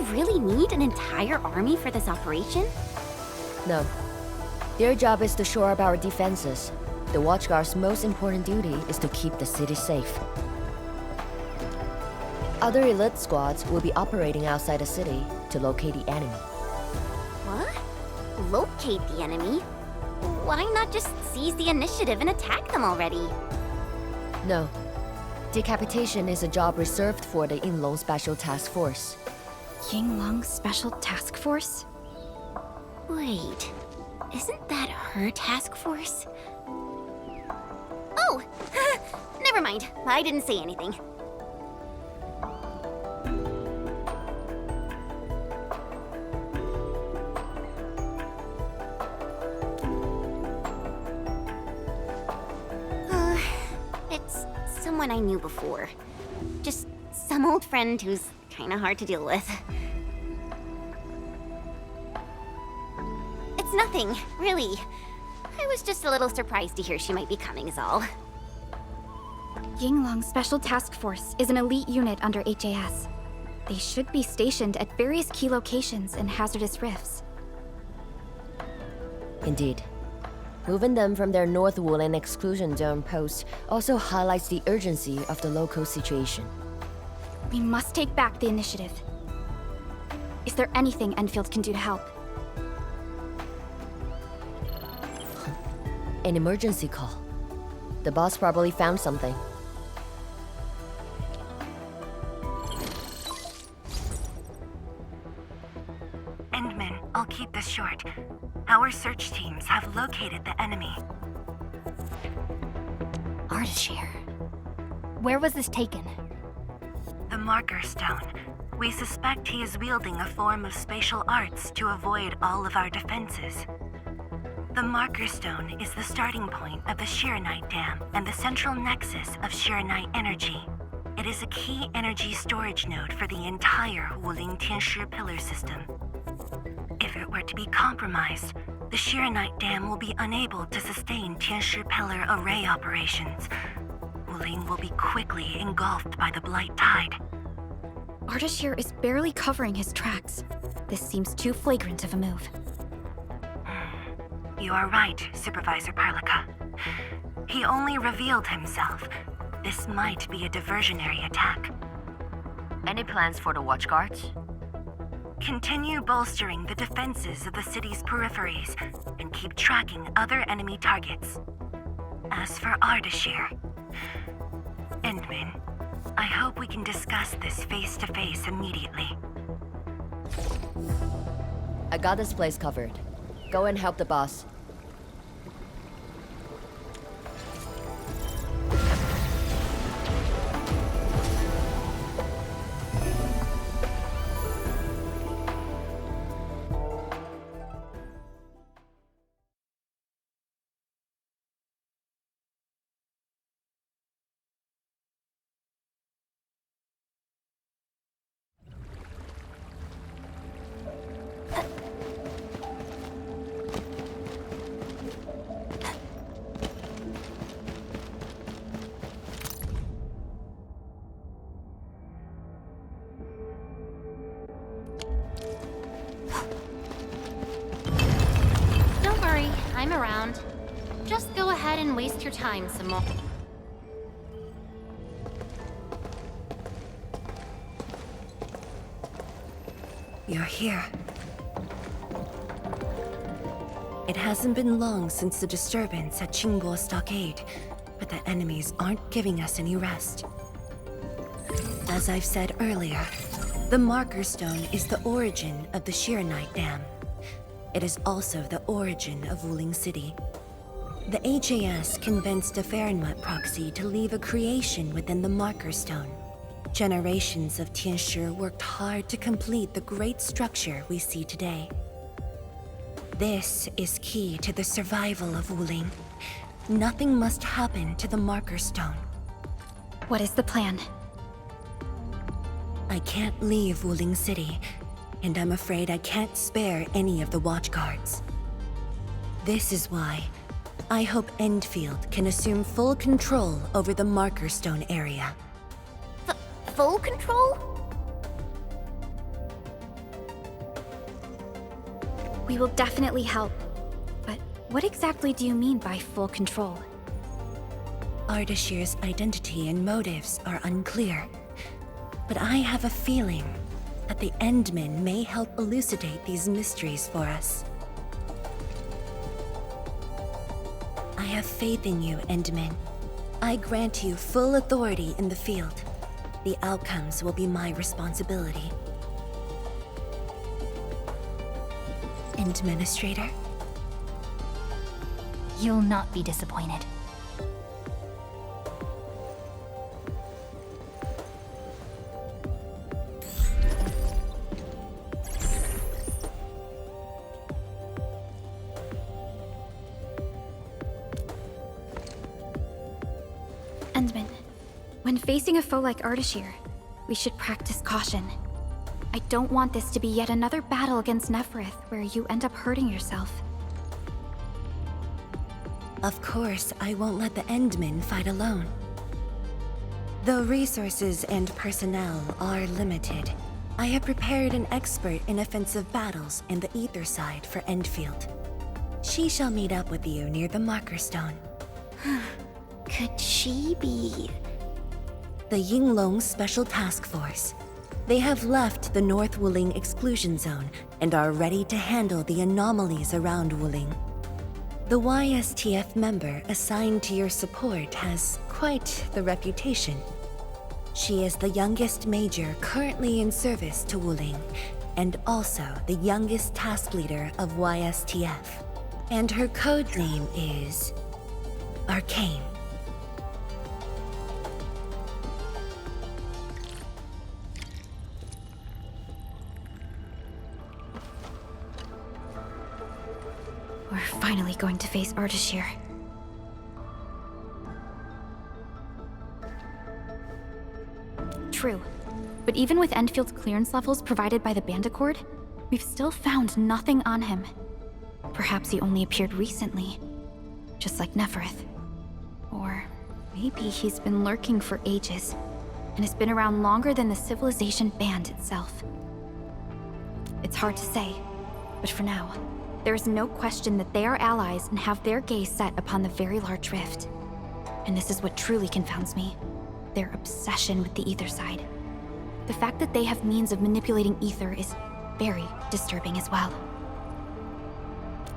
really need an entire army for this operation? No. Their job is to shore up our defenses. The Watchguard's most important duty is to keep the city safe. Other elite squads will be operating outside the city to locate the enemy. What? Locate the enemy? Why not just seize the initiative and attack them already? No. Decapitation is a job reserved for the Yinglong Special Task Force. Yinglong Special Task Force? Wait, isn't that her task force? Oh! Never mind, I didn't say anything. It's someone I knew before. Just some old friend who's kinda hard to deal with. It's nothing, really. I was just a little surprised to hear she might be coming is all. Yinglong Special Task Force is an elite unit under HAS. They should be stationed at various key locations in hazardous rifts. Indeed. Moving them from their North Woolen exclusion zone post also highlights the urgency of the local situation. We must take back the initiative. Is there anything Endfield can do to help? An emergency call. The boss probably found something. Endman, I'll keep this short. Our search teams have located the enemy. Ardashir. Where was this taken? The Marker Stone. We suspect he is wielding a form of spatial arts to avoid all of our defenses. The Marker Stone is the starting point of the Shiranite Dam and the central nexus of Shiranite energy. It is a key energy storage node for the entire Wuling Tianshi pillar system. If it were to be compromised, the Shiranite Dam will be unable to sustain Tianshi pillar array operations. Wuling will be quickly engulfed by the Blight Tide. Ardashir is barely covering his tracks. This seems too flagrant of a move. You are right, Supervisor Parlika. He only revealed himself. This might be a diversionary attack. Any plans for the Watchguards? Continue bolstering the defenses of the city's peripheries and keep tracking other enemy targets. As for Ardashir, Endman, I hope we can discuss this face-to-face immediately. I got this place covered. Go and help the boss. I'm around. Just go ahead and waste your time some more. You're here. It hasn't been long since the disturbance at Qingguo Stockade, but the enemies aren't giving us any rest. As I've said earlier, the Marker Stone is the origin of the Shiranite Dam. It is also the origin of Wuling City. The HAS convinced a Fahrenheit proxy to leave a creation within the Marker Stone. Generations of Tianshi worked hard to complete the great structure we see today. This is key to the survival of Wuling. Nothing must happen to the Marker Stone. What is the plan? I can't leave Wuling City, and I'm afraid I can't spare any of the Watchguards. This is why I hope Endfield can assume full control over the Marker Stone area. Full control? We will definitely help. But what exactly do you mean by full control? Ardashir's identity and motives are unclear. But I have a feeling that the Endmen may help elucidate these mysteries for us. I have faith in you, Endmen. I grant you full authority in the field. The outcomes will be my responsibility. Administrator? You'll not be disappointed. Endman, when facing a foe like Ardashir, we should practice caution. I don't want this to be yet another battle against Nefereth where you end up hurting yourself. Of course, I won't let the Endmen fight alone. Though resources and personnel are limited, I have prepared an expert in offensive battles in the Aether side for Endfield. She shall meet up with you near the Marker Stone. Could she be... The Yinglong Special Task Force. They have left the North Wuling exclusion zone and are ready to handle the anomalies around Wuling. The YSTF member assigned to your support has quite the reputation. She is the youngest major currently in service to Wuling, and also the youngest task leader of YSTF. And her code name is... Arcane. We're finally going to face Ardashir. True, but even with Enfield's clearance levels provided by the Bandicord, we've still found nothing on him. Perhaps he only appeared recently, just like Nefereth. Or maybe he's been lurking for ages, and has been around longer than the civilization band itself. It's hard to say, but for now, there is no question that they are allies and have their gaze set upon the very large rift. And this is what truly confounds me. Their obsession with the Aether side. The fact that they have means of manipulating Aether is very disturbing as well.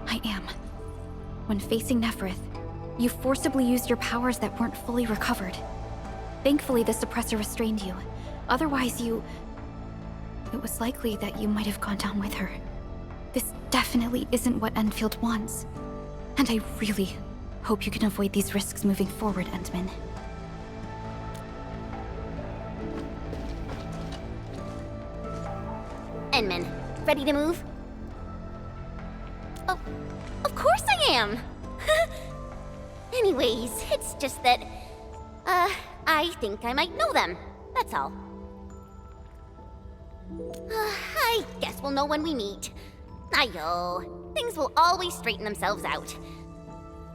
I am. When facing Nefereth, you forcibly used your powers that weren't fully recovered. Thankfully, the suppressor restrained you. Otherwise, it was likely that you might have gone down with her. This definitely isn't what Endfield wants. And I really hope you can avoid these risks moving forward, Endman. Endman, ready to move? Oh, of course I am! Anyways, it's just that, I think I might know them. That's all. I guess we'll know when we meet. Ayo, things will always straighten themselves out.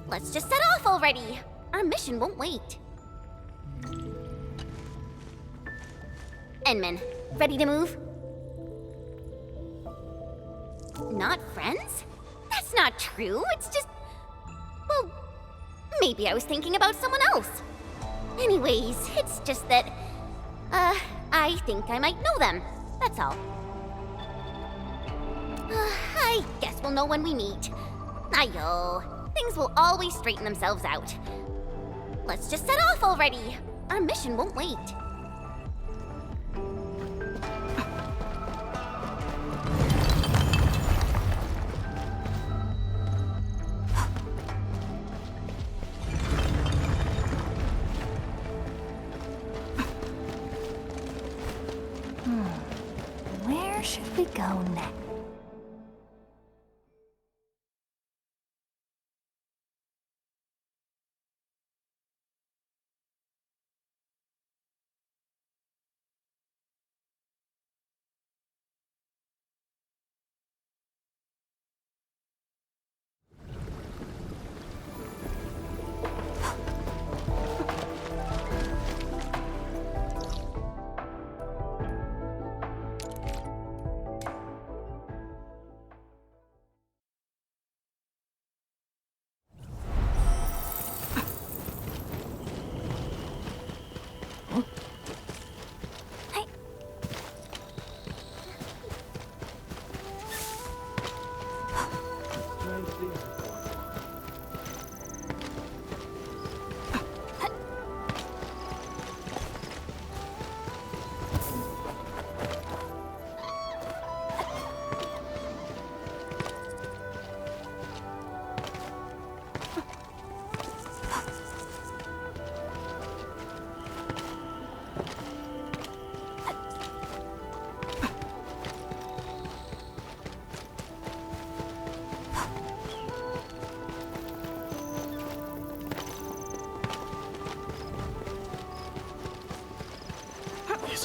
Let's just set off already. Our mission won't wait. Endman, ready to move? Not friends? That's not true. It's just... Well, maybe I was thinking about someone else. Anyways, it's just that... I think I might know them. That's all. I guess we'll know when we meet. Ayo, things will always straighten themselves out. Let's just set off already. Our mission won't wait. Where should we go next?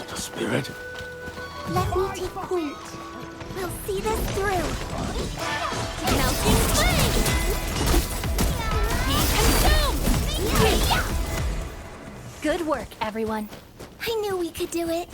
it a spirit? Let me take point. We'll see this through. Melting flame! Be consumed! Good work, everyone. I knew we could do it.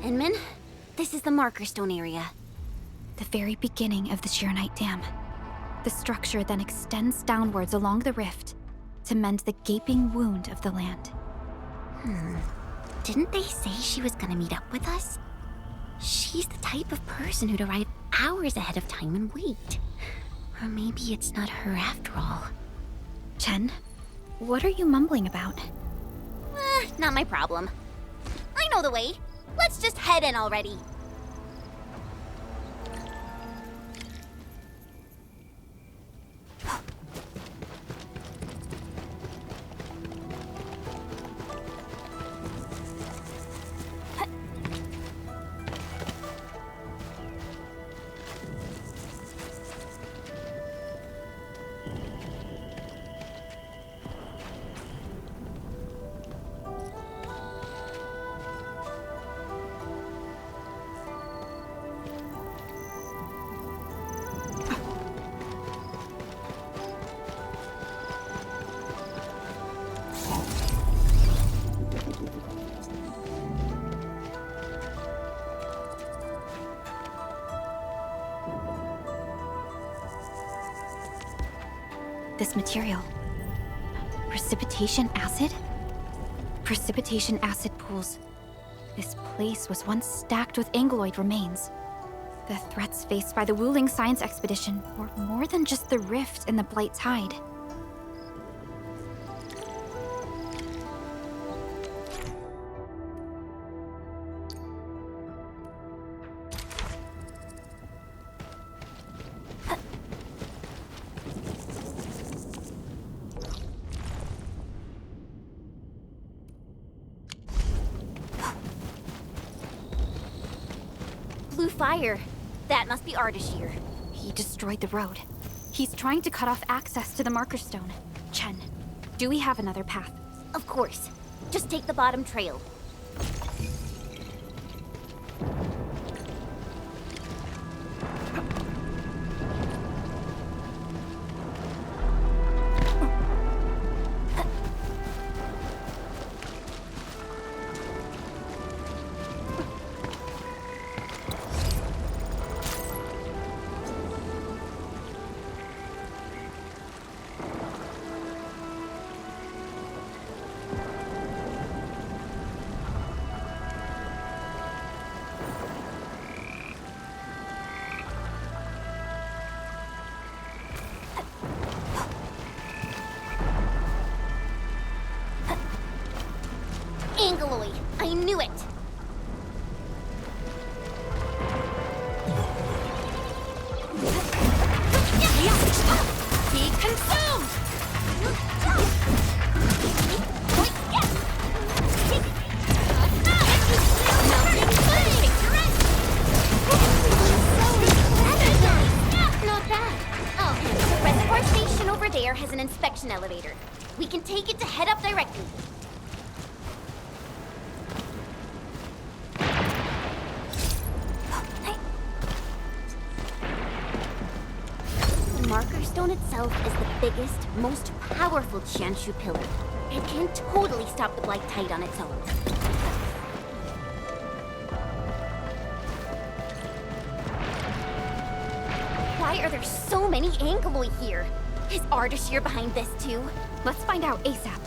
Inman, this is the Marker Stone area. The very beginning of the Sheernite Dam. The structure then extends downwards along the rift to mend the gaping wound of the land. Didn't they say she was gonna meet up with us? She's the type of person who'd arrive hours ahead of time and wait. Or maybe it's not her after all. Chen, what are you mumbling about? Not my problem. I know the way. Let's just head in already. This material. Precipitation acid? Precipitation acid pools. This place was once stacked with Angeloid remains. The threats faced by the Wuling Science Expedition were more than just the rift in the Blight Tide. Blue fire. That must be Ardashir. He destroyed the road. He's trying to cut off access to the Marker Stone. Chen, do we have another path? Of course. Just take the bottom trail. Angeloid! I knew it! Be consumed! Not bad. Oh, the reservoir station over there has an inspection elevator. We can take it to head up directly. The Marker Stone itself is the biggest, most powerful Qianshu pillar. It can totally stop the Blight Tide on its own. Why are there so many Angeloid here? Is Ardashir behind this too? Let's find out ASAP.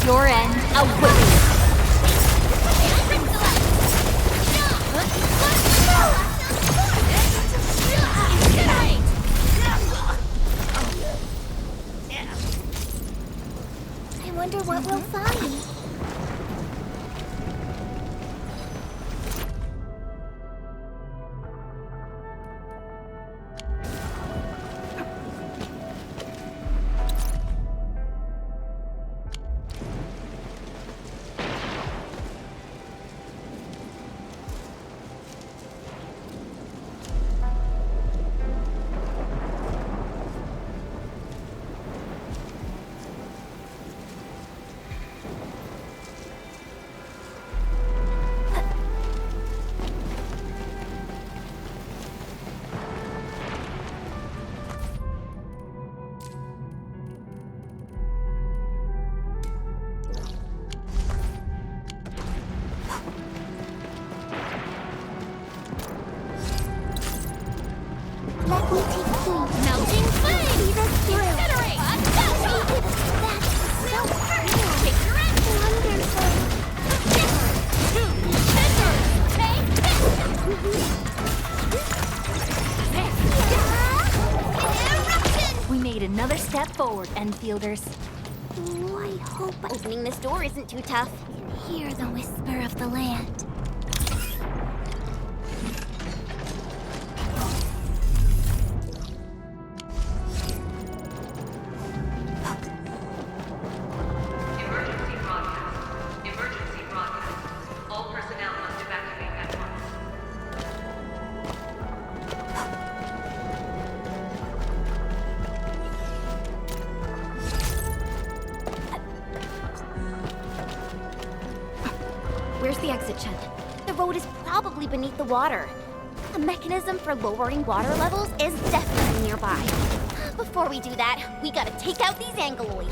Your end awaits. I wonder what we'll find. Let me take point. Melting flame! See the thrill. Incinerate! That's so cool. Take your end! Wonderful. Take this! We made another step forward, Enfielders. Oh, I hope opening this door isn't too tough. I can hear the whisper of the land. Emergency broadcast. Emergency broadcast. All personnel must evacuate at once. Where's the exit, Chen? The road is probably beneath the water. A mechanism for lowering water levels is definitely nearby. Before we do that, we gotta take out these Angeloi.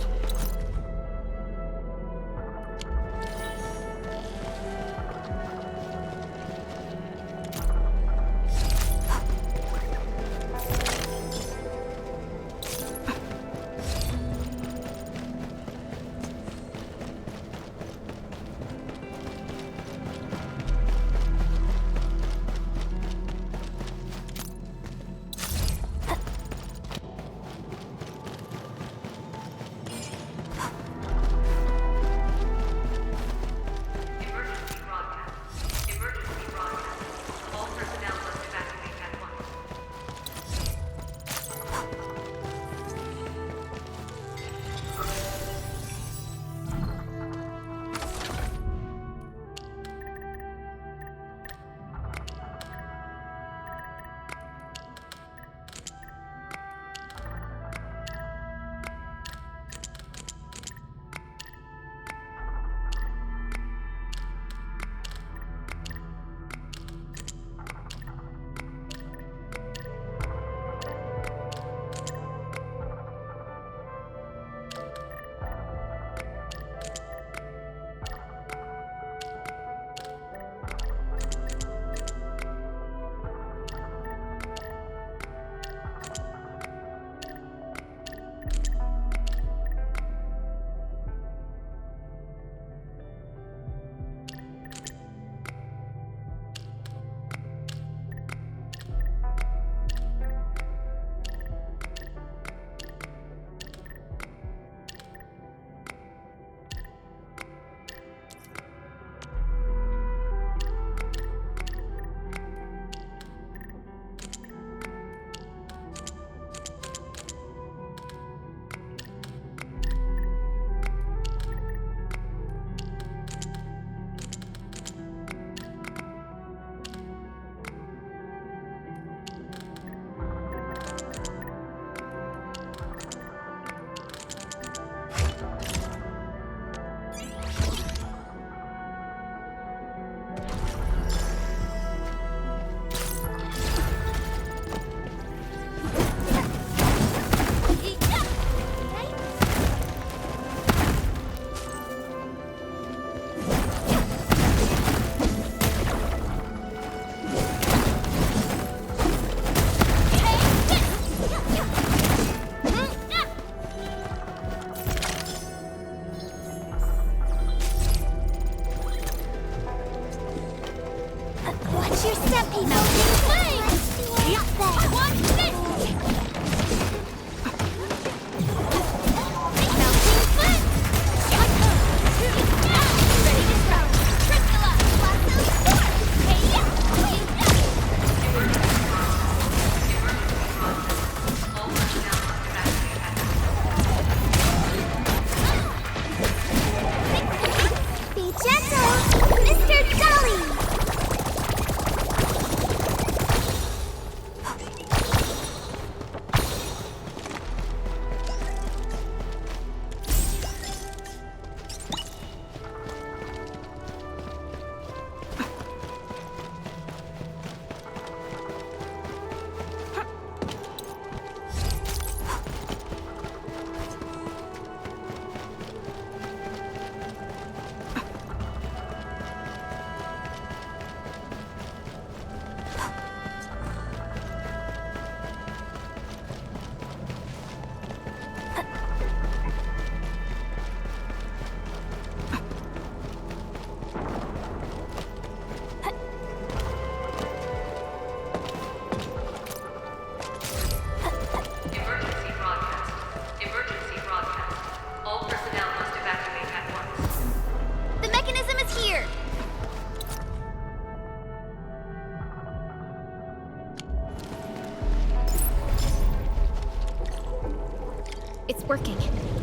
It's working.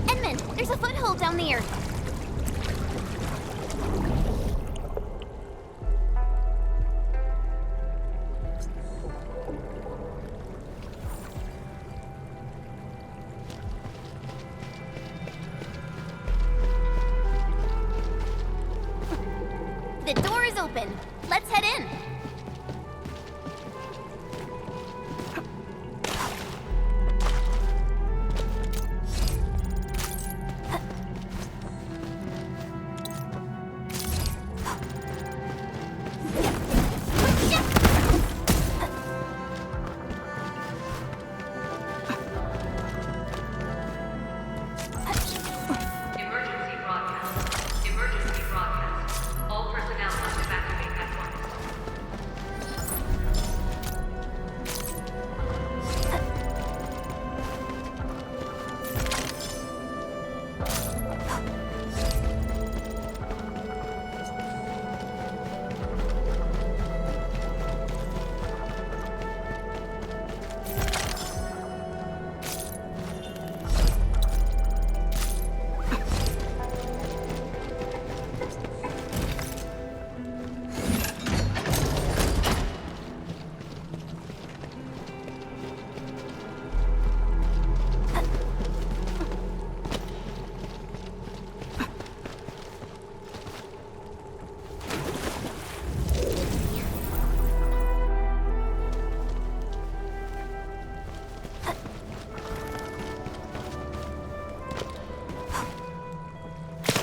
Edmund, there's a foothold down there. The door is open. Let's head in. Emergency broadcast. Emergency broadcast. All personnel must evacuate at once.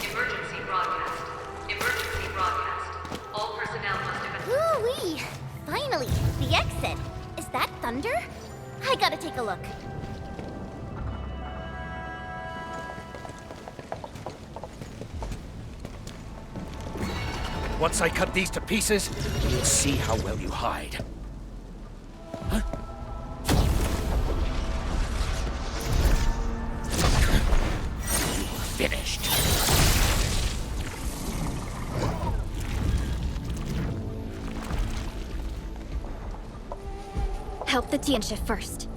Emergency broadcast. Emergency broadcast. All personnel must evacuate. Ooh-wee! Finally, the exit. Is that thunder? I gotta take a look. Once I cut these to pieces, you'll see how well you hide. Huh? Finished. Help the Tiansha first.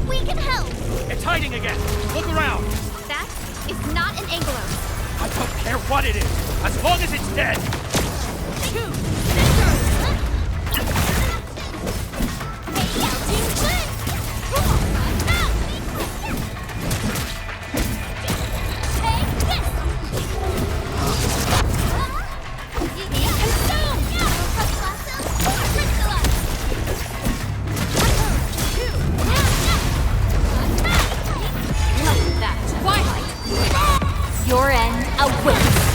We can help! It's hiding again! Look around! That is not an Angler. I don't care what it is, as long as it's dead! Your end awaits.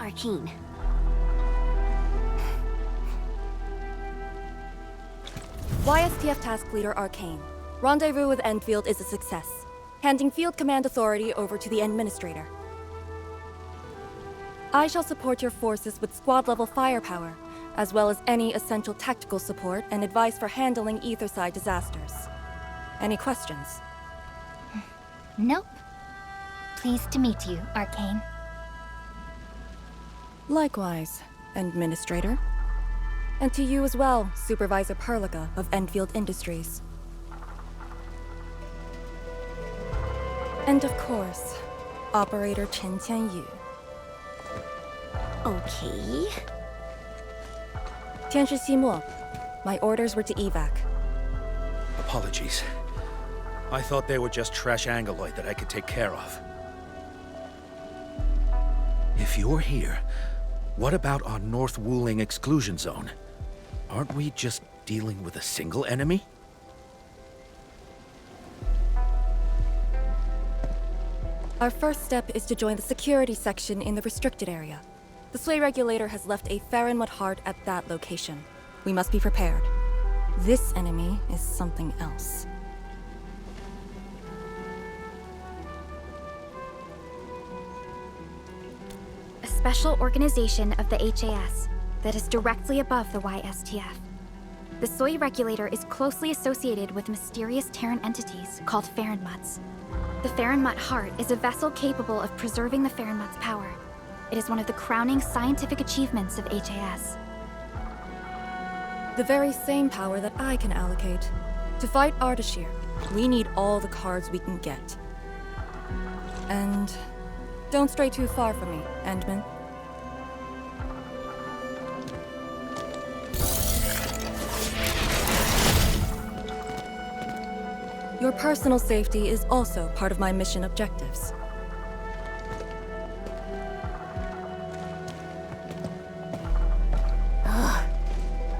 Arcane. YSTF Task Leader Arcane. Rendezvous with Endfield is a success. Handing field command authority over to the Administrator. I shall support your forces with squad-level firepower, as well as any essential tactical support and advice for handling Aetherside disasters. Any questions? Nope. Pleased to meet you, Arcane. Likewise, Administrator. And to you as well, Supervisor Perlica of Endfield Industries. And of course, Operator Chen Qianyu. Okay. Tianshi Ximo, my orders were to evac. Apologies. I thought they were just trash Angoloid that I could take care of. If you're here, what about our North Wuling exclusion zone? Aren't we just dealing with a single enemy? Our first step is to join the security section in the restricted area. The Sway Regulator has left a Farinmut heart at that location. We must be prepared. This enemy is something else. A special organization of the HAS that is directly above the YSTF. The Soy Regulator is closely associated with mysterious Terran entities called Farinmuts. The Farinmut Heart is a vessel capable of preserving the Farinmut's power. It is one of the crowning scientific achievements of HAS. The very same power that I can allocate. To fight Ardashir, we need all the cards we can get. And don't stray too far from me, Endman. Your personal safety is also part of my mission objectives.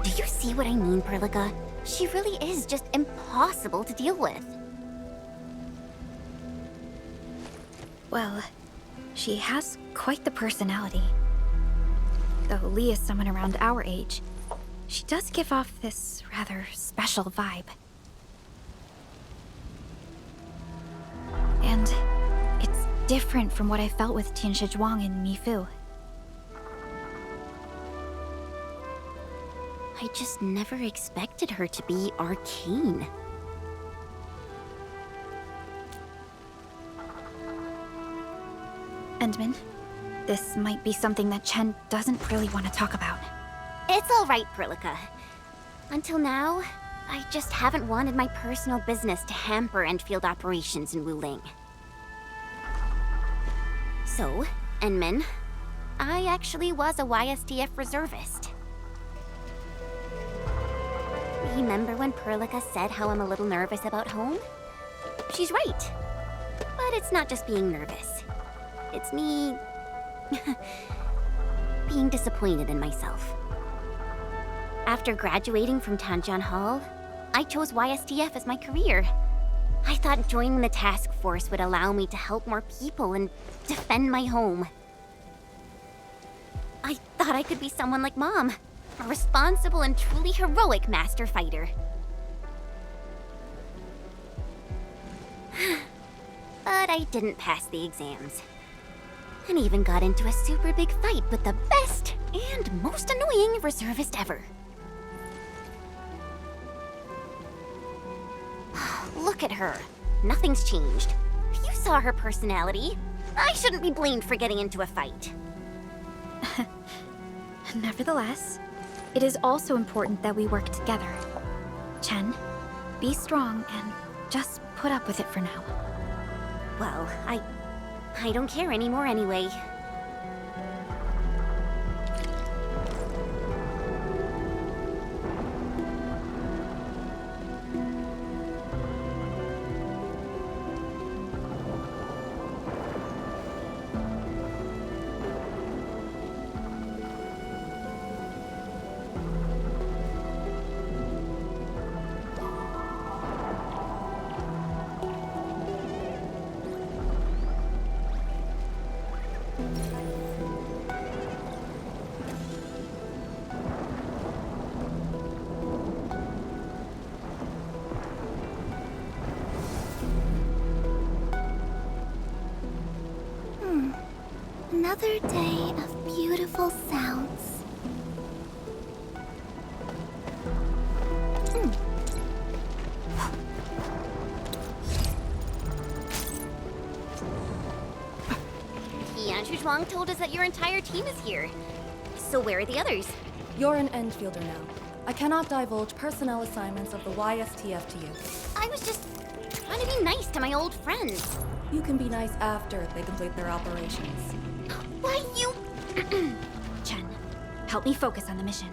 Do you see what I mean, Perlica? She really is just impossible to deal with. Well, she has quite the personality. Though Lee is someone around our age, she does give off this rather special vibe. And it's different from what I felt with Tianshi Zhuang and Mi Fu. I just never expected her to be arcane. Endman, this might be something that Chen doesn't really want to talk about. It's all right, Perlica. Until now, I just haven't wanted my personal business to hamper Endfield operations in Wuling. So, Endman, I actually was a YSTF reservist. Remember when Perlica said how I'm a little nervous about home? She's right. But it's not just being nervous. It's me... being disappointed in myself. After graduating from Tanjian Hall, I chose YSTF as my career. I thought joining the task force would allow me to help more people and defend my home. I thought I could be someone like Mom. A responsible and truly heroic master fighter. But I didn't pass the exams. And even got into a super big fight with the best and most annoying reservist ever. Look at her. Nothing's changed. You saw her personality. I shouldn't be blamed for getting into a fight. Nevertheless, it is also important that we work together. Chen, be strong and just put up with it for now. Well, I don't care anymore anyway. Another day of beautiful sounds. Tianshi Zhuang told us that your entire team is here. So where are the others? You're an Endfielder now. I cannot divulge personnel assignments of the YSTF to you. I was just trying to be nice to my old friends. You can be nice after they complete their operations. Why, you... Chen, help me focus on the mission.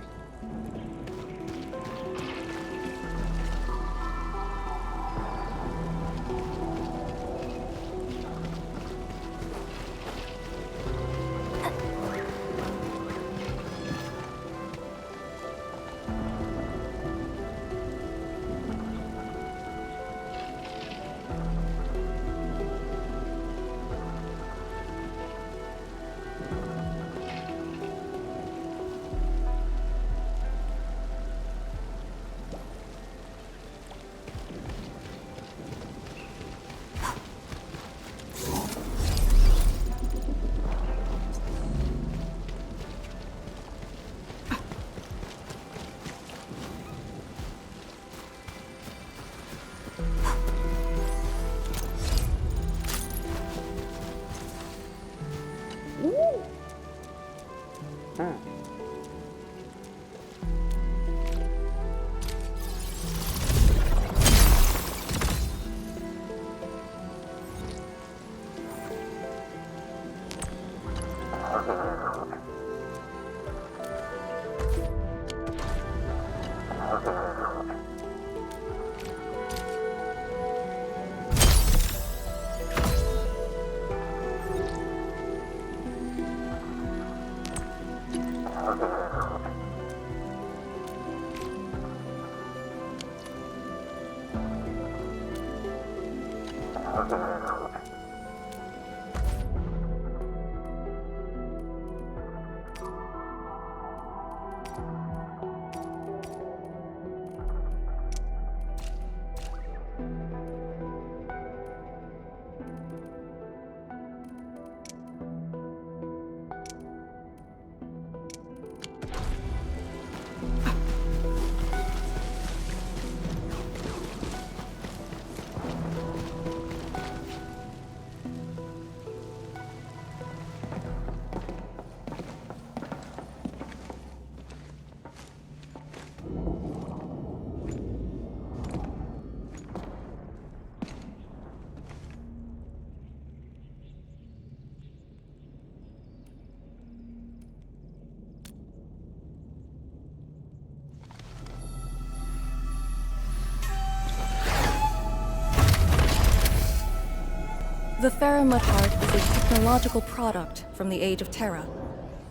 The Faramud Heart is a technological product from the Age of Terra.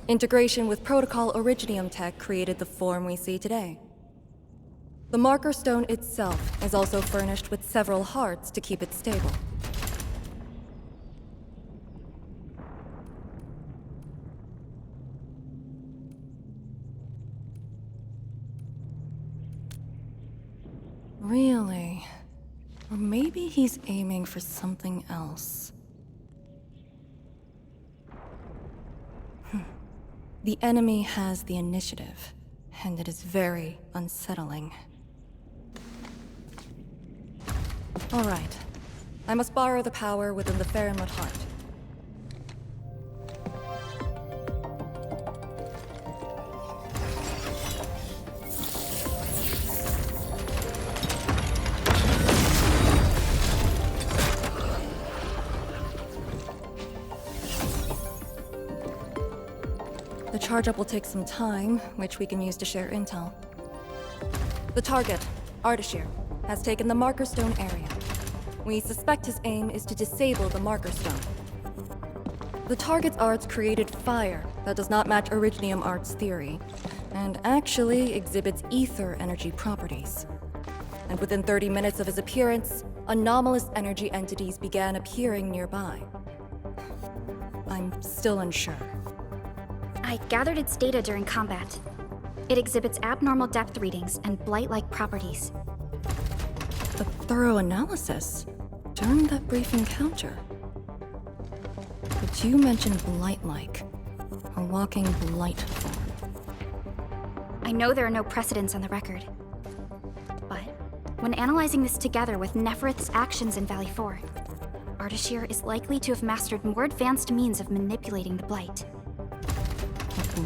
Integration with Protocol Originium tech created the form we see today. The Marker Stone itself is also furnished with several hearts to keep it stable. Really? Or maybe he's aiming for something else. The enemy has the initiative, and it is very unsettling. All right. I must borrow the power within the Faramud Heart. The charge-up will take some time, which we can use to share intel. The target, Ardashir, has taken the Marker Stone area. We suspect his aim is to disable the Marker Stone. The target's arts created fire that does not match Originium Art's theory, and actually exhibits ether energy properties. And within 30 minutes of his appearance, anomalous energy entities began appearing nearby. I'm still unsure. I gathered its data during combat. It exhibits abnormal depth readings and blight-like properties. A thorough analysis during that brief encounter. But you mentioned blight-like, a walking blight form. I know there are no precedents on the record. But when analyzing this together with Neferith's actions in Valley 4, Ardashir is likely to have mastered more advanced means of manipulating the blight.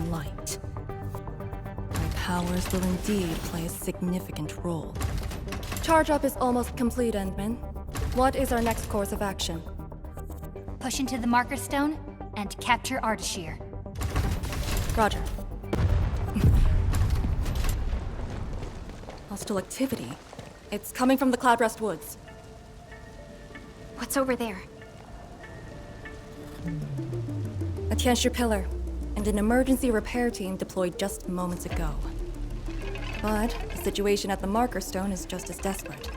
Blight. My powers will indeed play a significant role. Charge-up is almost complete, Endman. What is our next course of action? Push into the Marker Stone and capture Ardashir. Roger. Hostile activity. It's coming from the Cloudrest Woods. What's over there? A Tianshi pillar, and an emergency repair team deployed just moments ago. But the situation at the Marker Stone is just as desperate.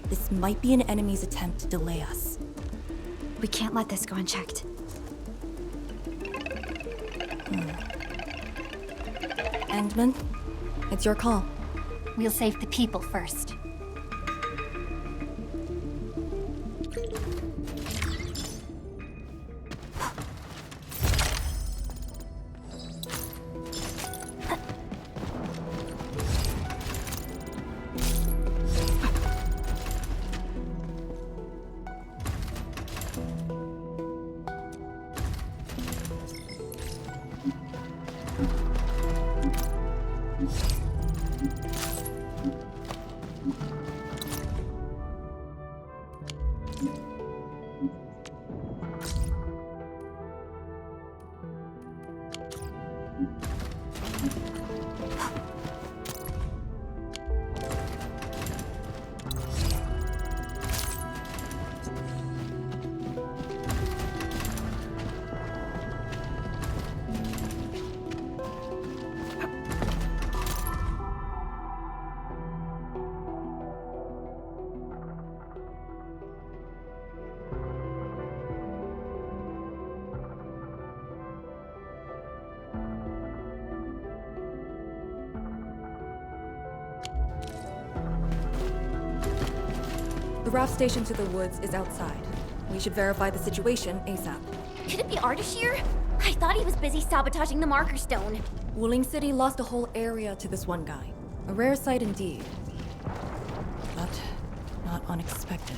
This might be an enemy's attempt to delay us. We can't let this go unchecked. Endman, it's your call. We'll save the people first. The raft station to the woods is outside. We should verify the situation ASAP. Could it be Ardashir? I thought he was busy sabotaging the marker stone. Wuling City lost a whole area to this one guy. A rare sight indeed. But not unexpected.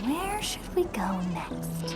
Where should we go next?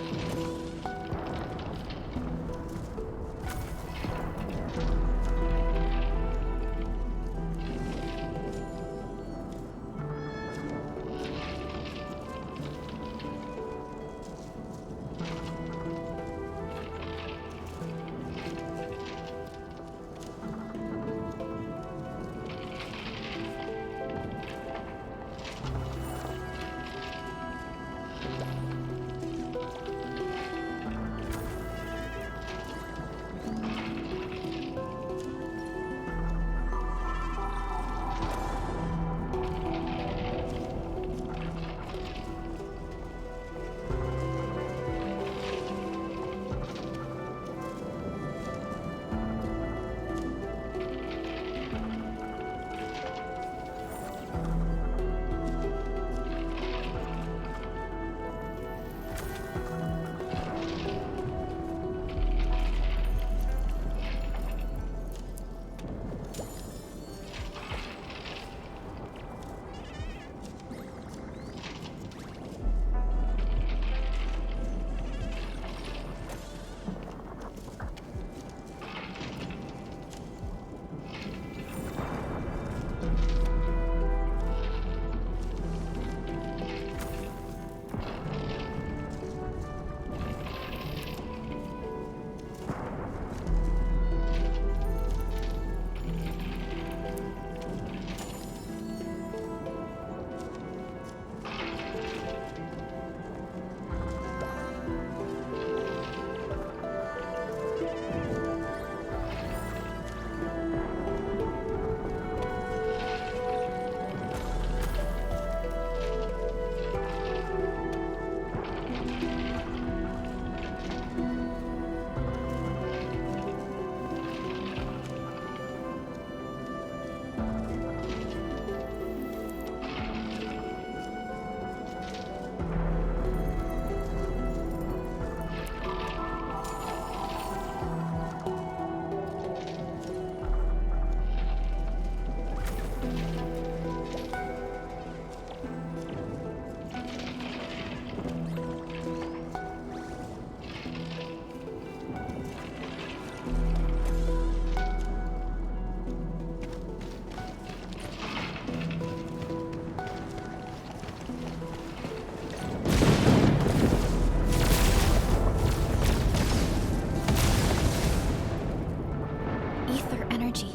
Aether energy.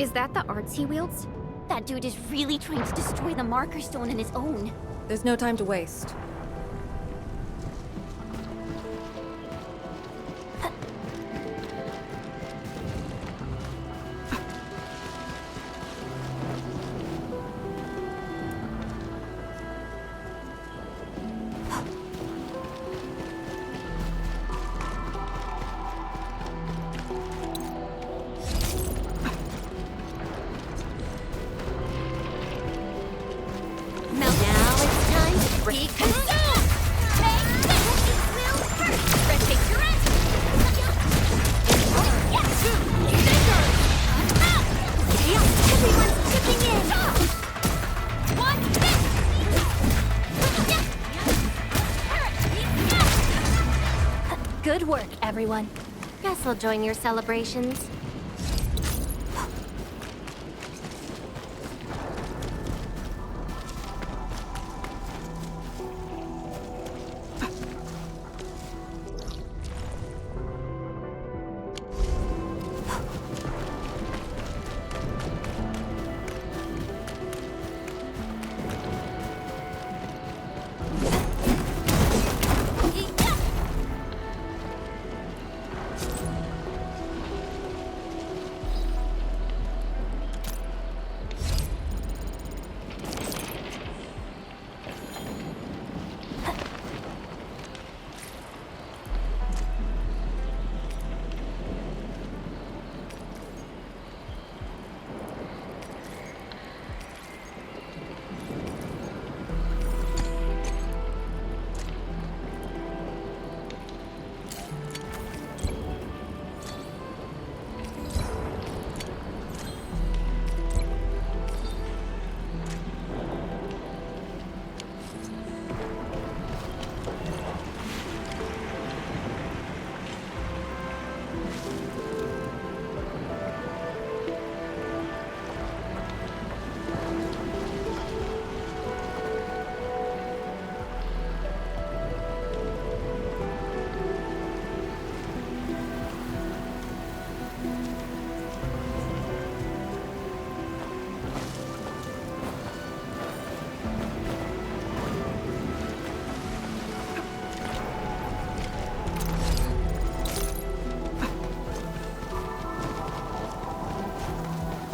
Is that the arts he wields? That dude is really trying to destroy the Marker Stone on his own. There's no time to waste. Good work, everyone. Guess I'll join your celebrations.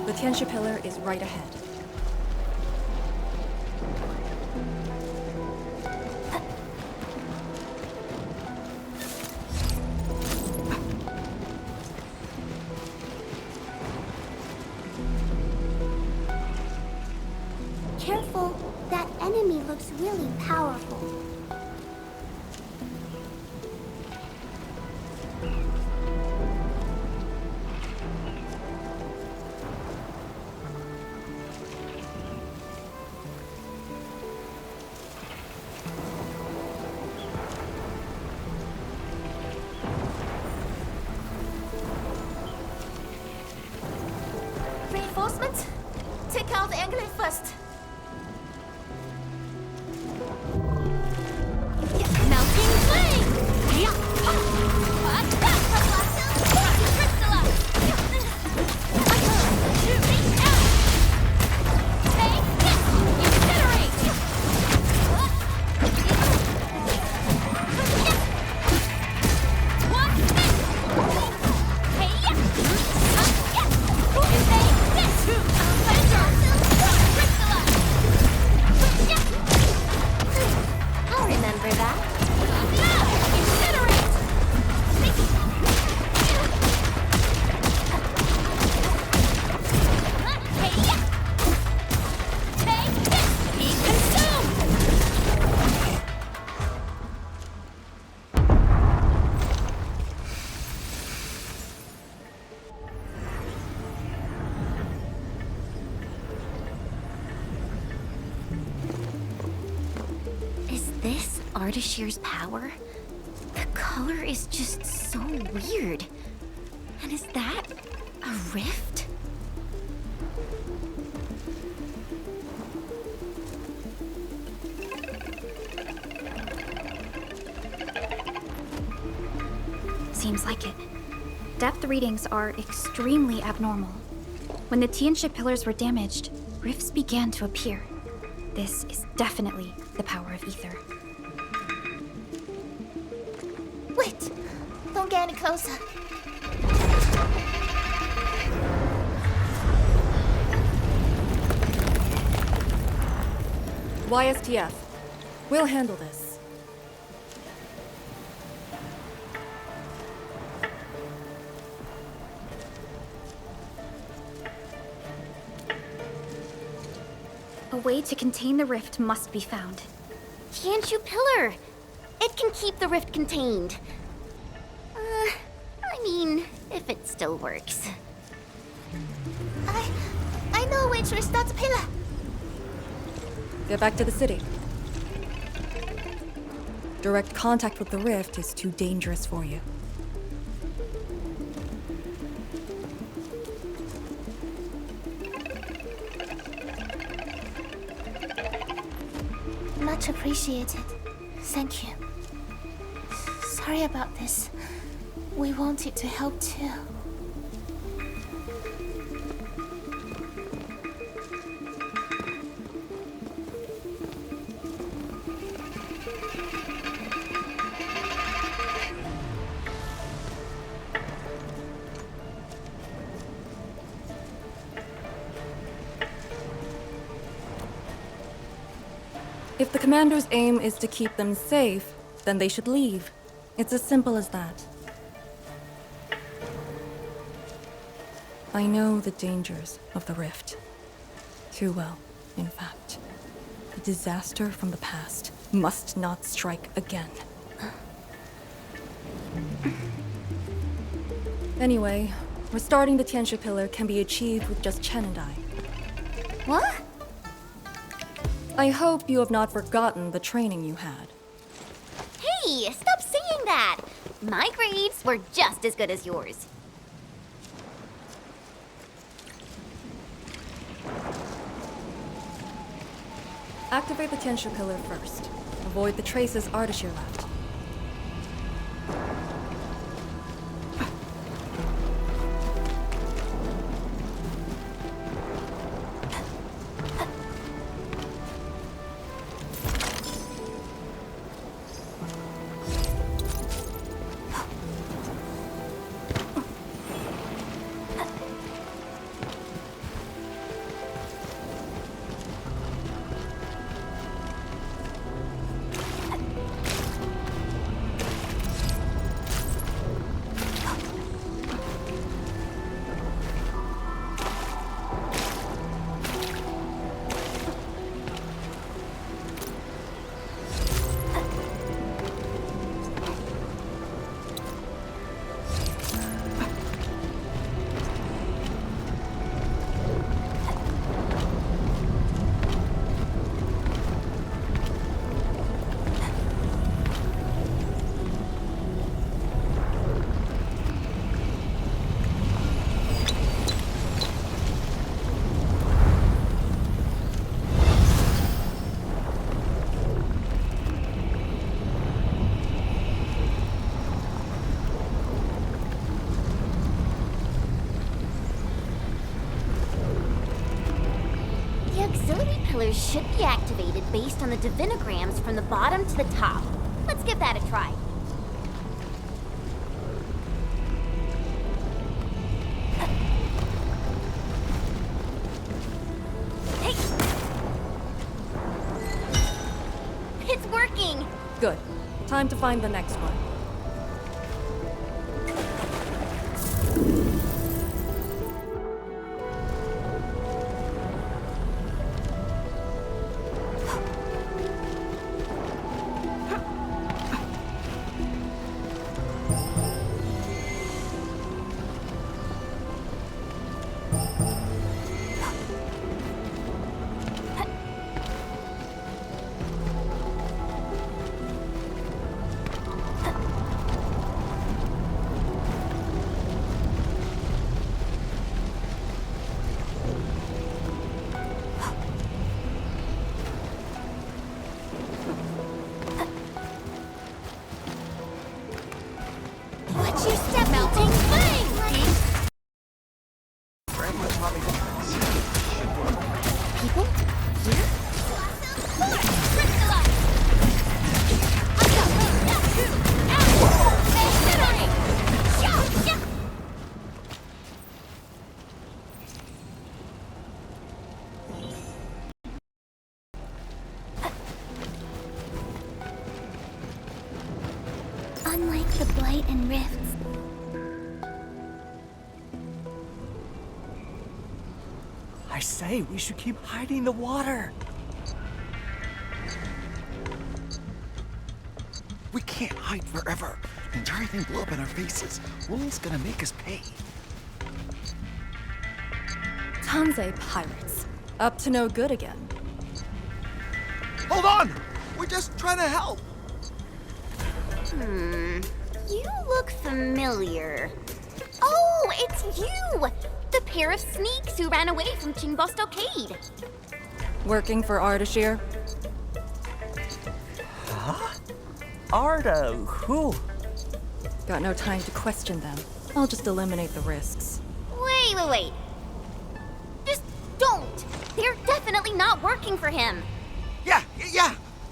The Tianxia Pillar is right ahead. Careful, that enemy looks really powerful. Reinforcements? Take out the Angler first. Mounting flame! I'll remember that. Is this Ardashir's power? The color is just so weird. And is that a rift? Seems like it. depth readings are extremely abnormal. When the Tianxia pillars were damaged, rifts began to appear. This is definitely the power of Aether. Wait! Don't get any closer. YSTF. We'll handle this. A way to contain the rift must be found. Tianxia pillar! It can keep the rift contained. I mean, if it still works. I know which is that pillar. Get back to the city. Direct contact with the rift is too dangerous for you. Much appreciated. Thank you. Sorry about this. We wanted to help too. If the commander's aim is to keep them safe, then they should leave. It's as simple as that. I know the dangers of the rift. Too well, in fact. The disaster from the past must not strike again. Anyway, restarting the Tianxia pillar can be achieved with just Chen and I. What? I hope you have not forgotten the training you had. Hey, stop saying that! My grades were just as good as yours. Activate the Tianxia pillar first. Avoid the traces Ardashir left. Pillars should be activated based on the divinograms from the bottom to the top. Let's give that a try. Hey! It's working! Good. Time to find the next one. people? Here? Unlike the Blight and Rifts, I say, we should keep hiding in the water. We can't hide forever. The entire thing blew up in our faces. Wooling's gonna make us pay. Tanzai pirates. Up to no good again. Hold on! We're just trying to help. You look familiar. Oh, it's you! The pair of sneaks who ran away from Qingbo Stockade. Working for Ardashir? Arda, who? Got no time to question them. I'll just eliminate the risks. Wait. Just don't! They're definitely not working for him. Yeah!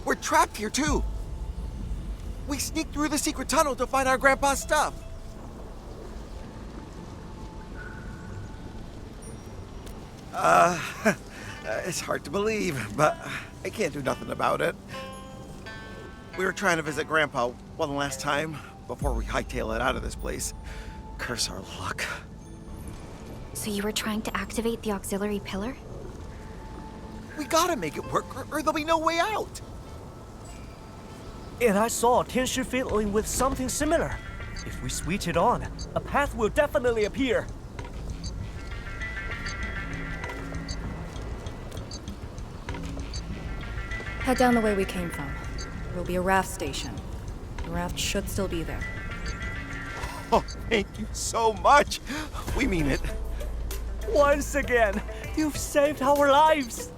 We're trapped here too. We sneaked through the secret tunnel to find our grandpa's stuff. It's hard to believe, but I can't do nothing about it. We were trying to visit Grandpa one last time before we hightail it out of this place. Curse our luck. So you were trying to activate the auxiliary pillar? We gotta make it work, or there'll be no way out. And I saw Tianshi fiddling with something similar. If we switch it on, a path will definitely appear. Head down the way we came from. There will be a raft station. The raft should still be there. Oh, thank you so much. We mean it. Once again, you've saved our lives.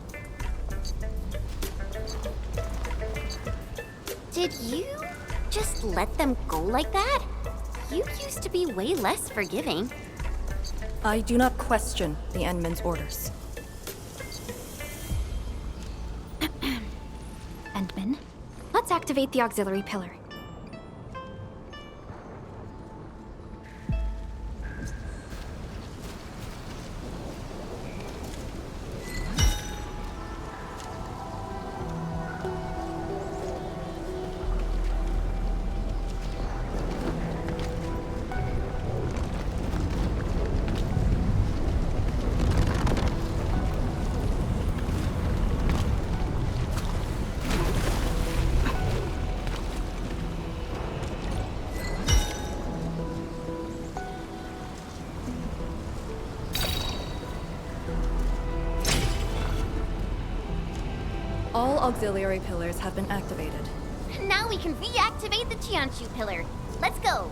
Did you just let them go like that? You used to be way less forgiving. I do not question the Endman's orders. Endman, let's activate the auxiliary pillar. All auxiliary pillars have been activated. Now we can reactivate the Jianshu pillar. Let's go.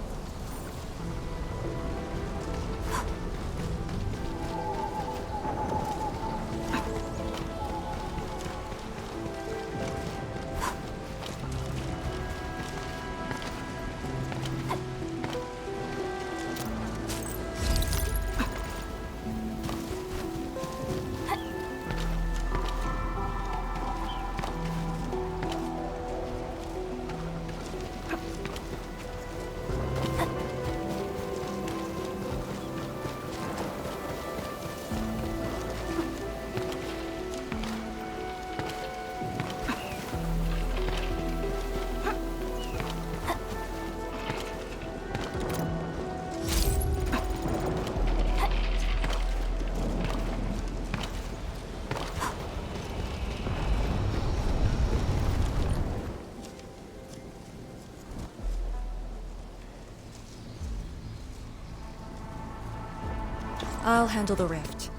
I'll handle the rift.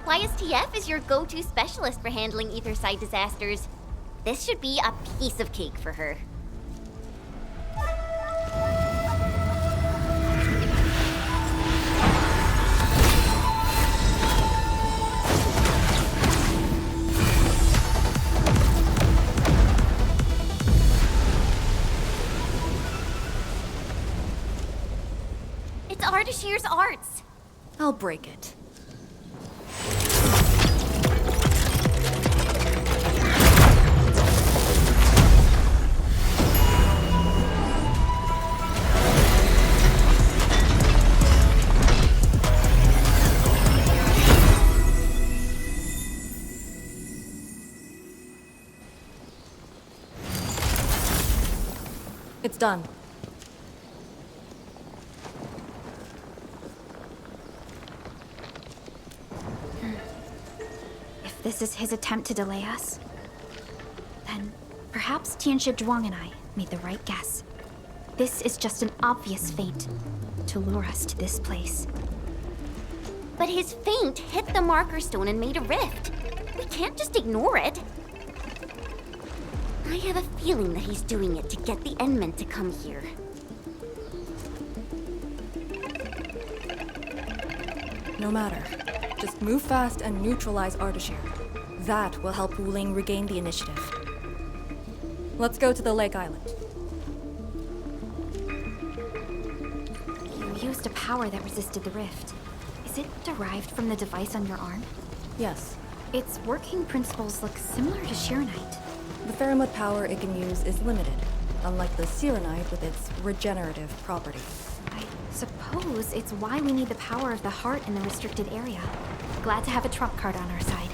YSTF is your go-to specialist for handling Aetherside disasters. This should be a piece of cake for her. It's Ardashir's arts. I'll break it. It's done. If this is his attempt to delay us, then perhaps Tianxia Zhuang and I made the right guess. This is just an obvious feint to lure us to this place. But his feint hit the marker stone and made a rift. We can't just ignore it. I have a feeling that he's doing it to get the Endmen to come here. No matter. Just move fast and neutralize Ardashir. That will help Wuling regain the initiative. Let's go to the Lake Island. You used a power that resisted the rift. Is it derived from the device on your arm? Yes. Its working principles look similar to Shirenite. The Faramud power it can use is limited, unlike the Sirenite with its regenerative property. I suppose it's why we need the power of the heart in the restricted area. Glad to have a trump card on our side.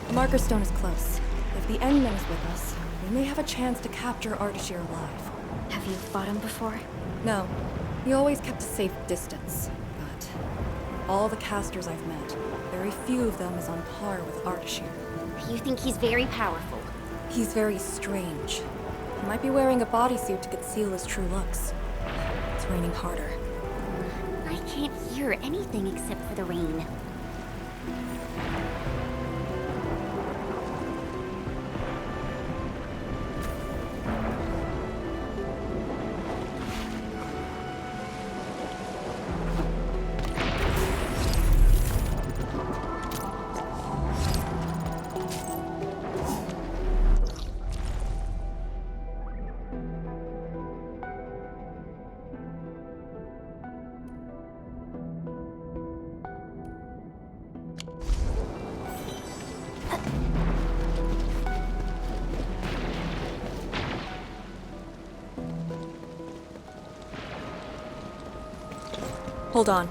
The Marker Stone is close. If the Endman is with us, we may have a chance to capture Ardashir alive. Have you fought him before? No. He always kept a safe distance. But all the casters I've met, very few of them is on par with Ardashir. You think he's very powerful? He's very strange. He might be wearing a bodysuit to conceal his true looks. It's raining harder. I can't hear anything except for the rain. Hold on.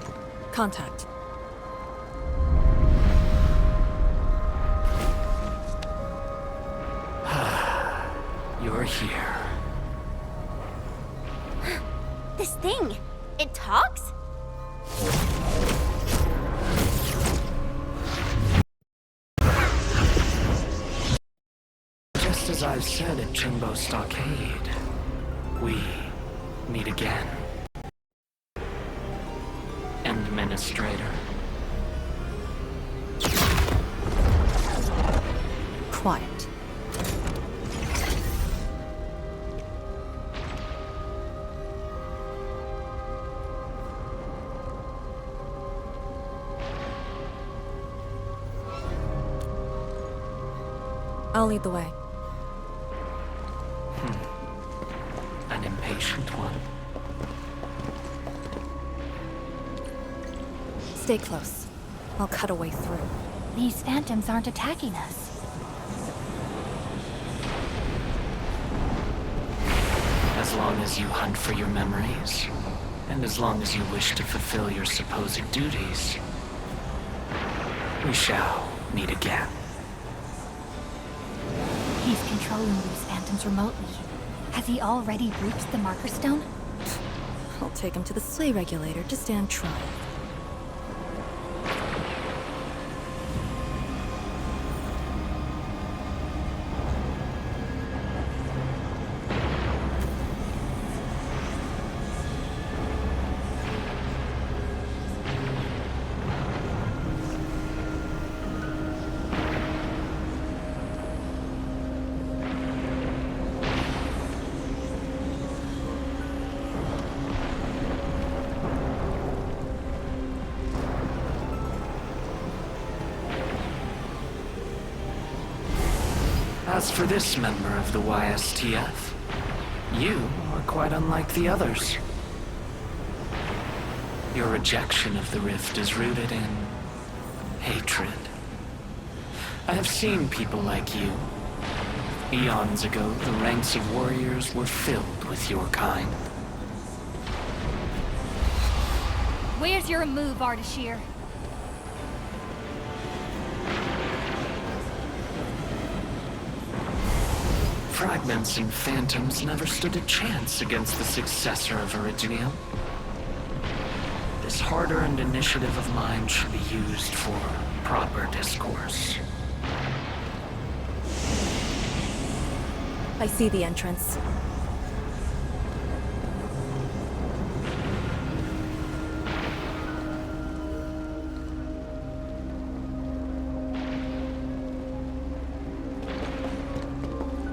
Contact. You're here. This thing, it talks? Just as I've said at Jimbo Stockade, we meet again. Administrator. Quiet. I'll lead the way. An impatient one. Stay close. I'll cut a way through. These phantoms aren't attacking us. As long as you hunt for your memories, and as long as you wish to fulfill your supposed duties, we shall meet again. He's controlling these phantoms remotely. Has he already breached the Marker Stone? I'll take him to the sleigh regulator to stand trial. As for this member of the YSTF, you are quite unlike the others. Your rejection of the rift is rooted in hatred. I have seen people like you. Eons ago, the ranks of warriors were filled with your kind. Where's your move, Ardashir? Fragments and phantoms never stood a chance against the successor of Exilium. This hard-earned initiative of mine should be used for proper discourse. I see the entrance.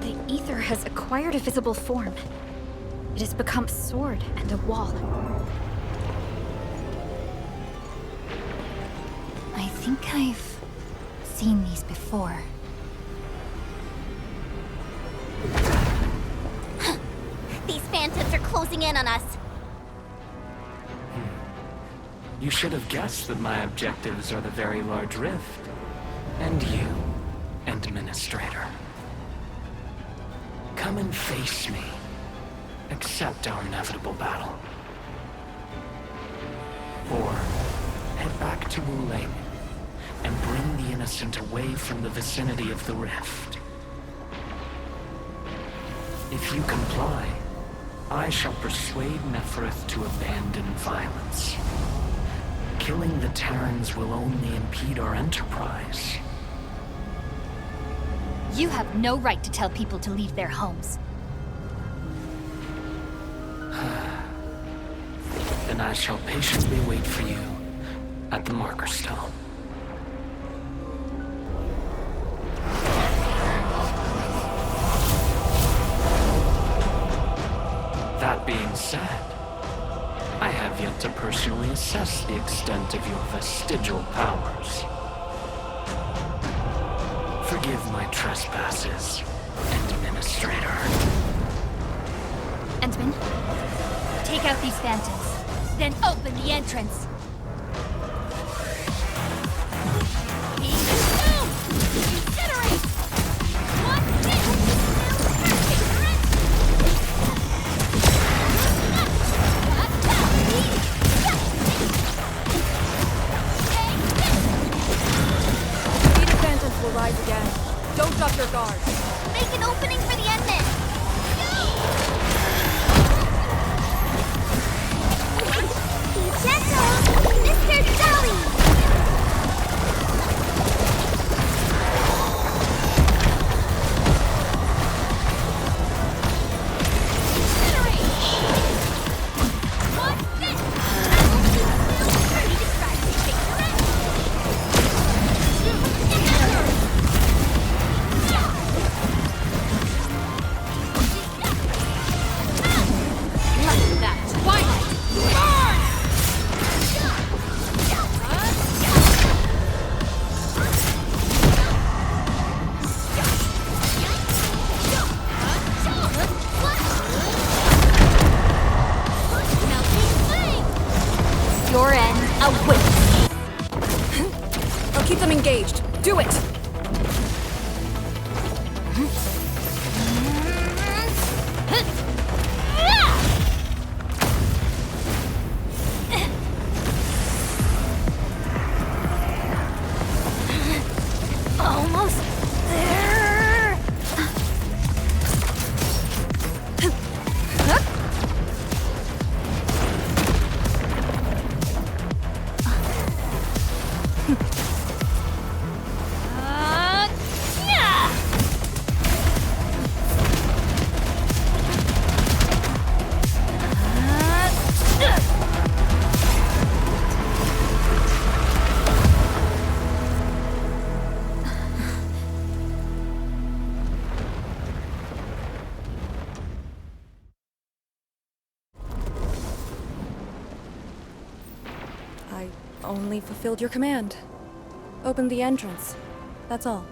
The Aether has acquired a visible form. It has become a sword and a wall. I think I've seen these before. These phantoms are closing in on us. You should have guessed that my objectives are the very large rift. And you, Administrator. Come and face me. Accept our inevitable battle. Or head back to Wuling and bring the innocent away from the vicinity of the rift. If you comply, I shall persuade Nefereth to abandon violence. Killing the Terrans will only impede our enterprise. You have no right to tell people to leave their homes. Then I shall patiently wait for you at the marker stone. That being said, I have yet to personally assess the extent of your vestigial powers. Forgive my trespasses, Administrator. Entman, take out these phantoms, then open the entrance. Incinerate! One Defeated phantoms will rise again. Don't drop your guard. Make an opening for the Endman. Be gentle, Mr. Jolly. Your end awaits. I'll keep them engaged. Do it! Almost there. I only fulfilled your command. Open the entrance. That's all.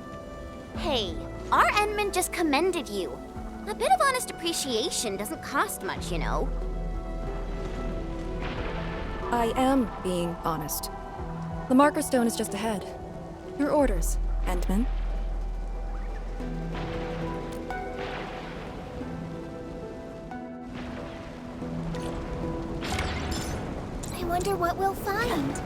Hey, our Endman just commended you. A bit of honest appreciation doesn't cost much, you know. I am being honest. The marker stone is just ahead. Your orders, Endman. I wonder what we'll find.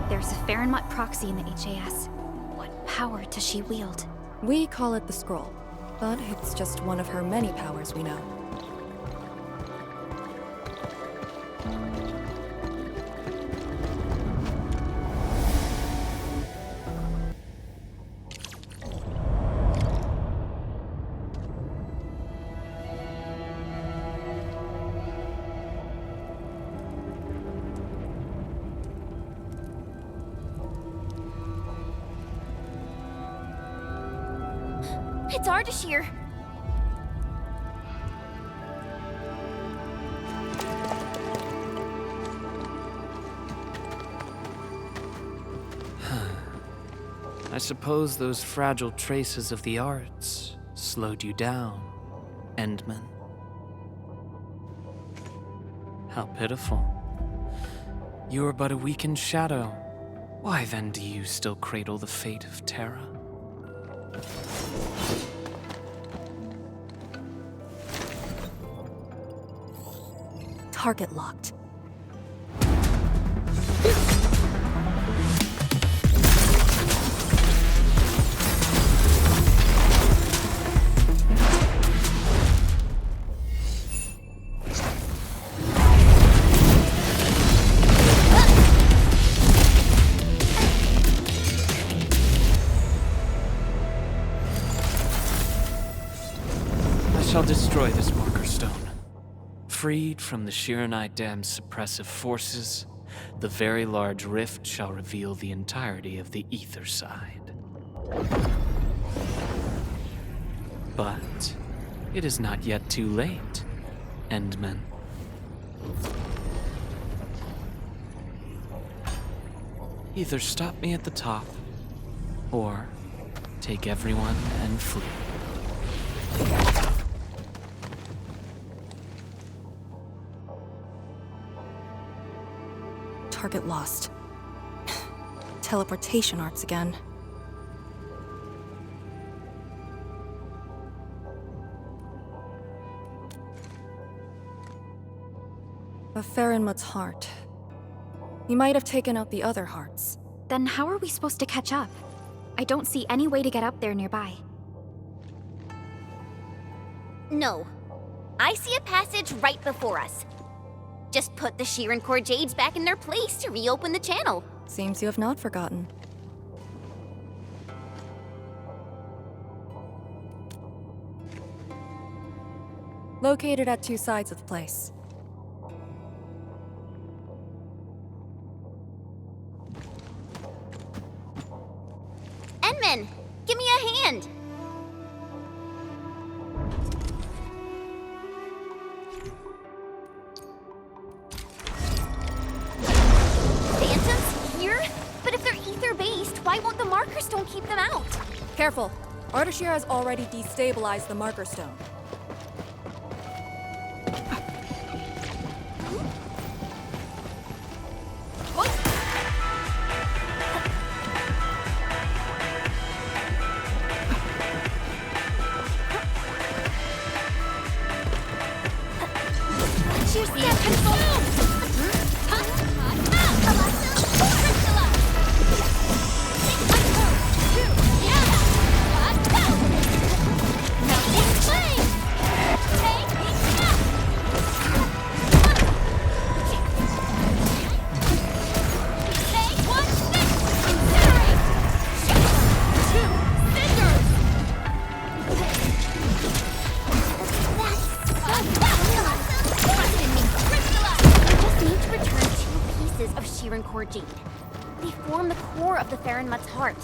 There's a Farinmut proxy in the HAS. What power does she wield? We call it the Scroll, but it's just one of her many powers we know. It's Ardashir. I suppose those fragile traces of the arts slowed you down, Endman. How pitiful. You are but a weakened shadow. Why then do you still cradle the fate of Terra? Target locked. I shall destroy this marker stone. Freed from the Shiranite Dam's suppressive forces, the very large rift shall reveal the entirety of the Aether side. But it is not yet too late, Endman. Either stop me at the top, or take everyone and flee. Target lost. Teleportation arts again. A Farinmut's heart. You might have taken out the other hearts. Then how are we supposed to catch up? I don't see any way to get up there nearby. No. I see a passage right before us. Just put the Shiran Core Jades back in their place to reopen the channel. Seems you have not forgotten. Located at two sides of the place. Endman, give me a hand. Phantoms here? But if they're ether-based, why won't the marker stone keep them out? Careful! Ardashir has already destabilized the marker stone. Cheers, step control! Core Jade. They form the core of the Farenmut's heart.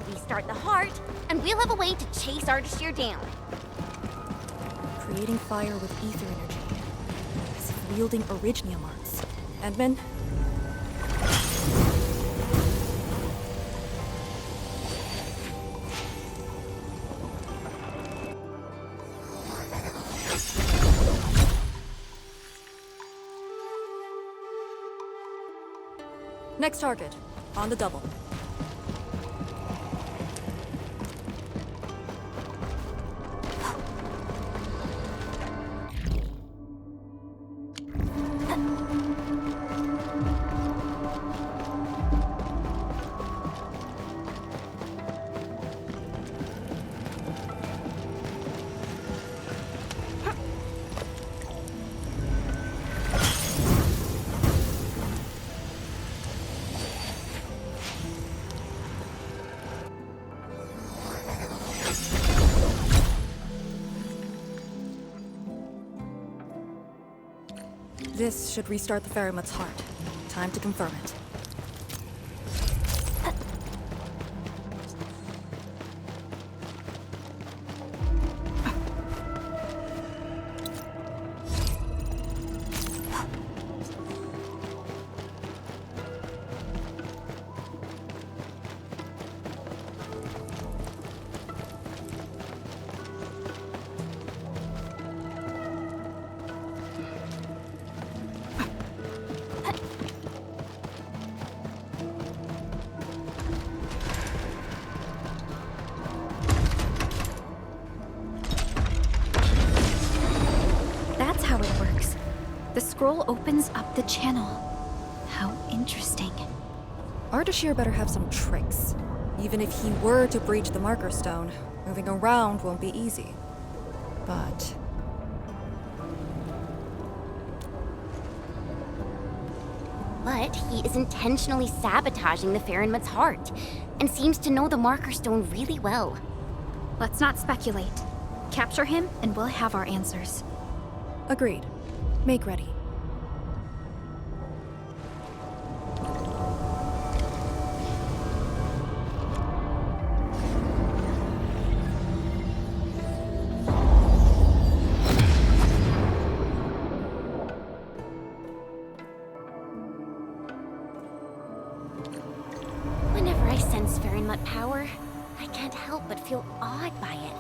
Restart the heart, and we'll have a way to chase Ardashir down. Creating fire with ether energy. As if wielding Orignium arts. Edmund? Next target. On the double. This should restart the Farenmut's heart. Time to confirm it. The scroll opens up the channel. How interesting. Ardashir better have some tricks. Even if he were to breach the Marker Stone, moving around won't be easy. But... But he is intentionally sabotaging the Farenmut's heart, and seems to know the Marker Stone really well. Let's not speculate. Capture him, and we'll have our answers. Agreed. Make ready. Whenever I sense Farenmut power, I can't help but feel awed by it.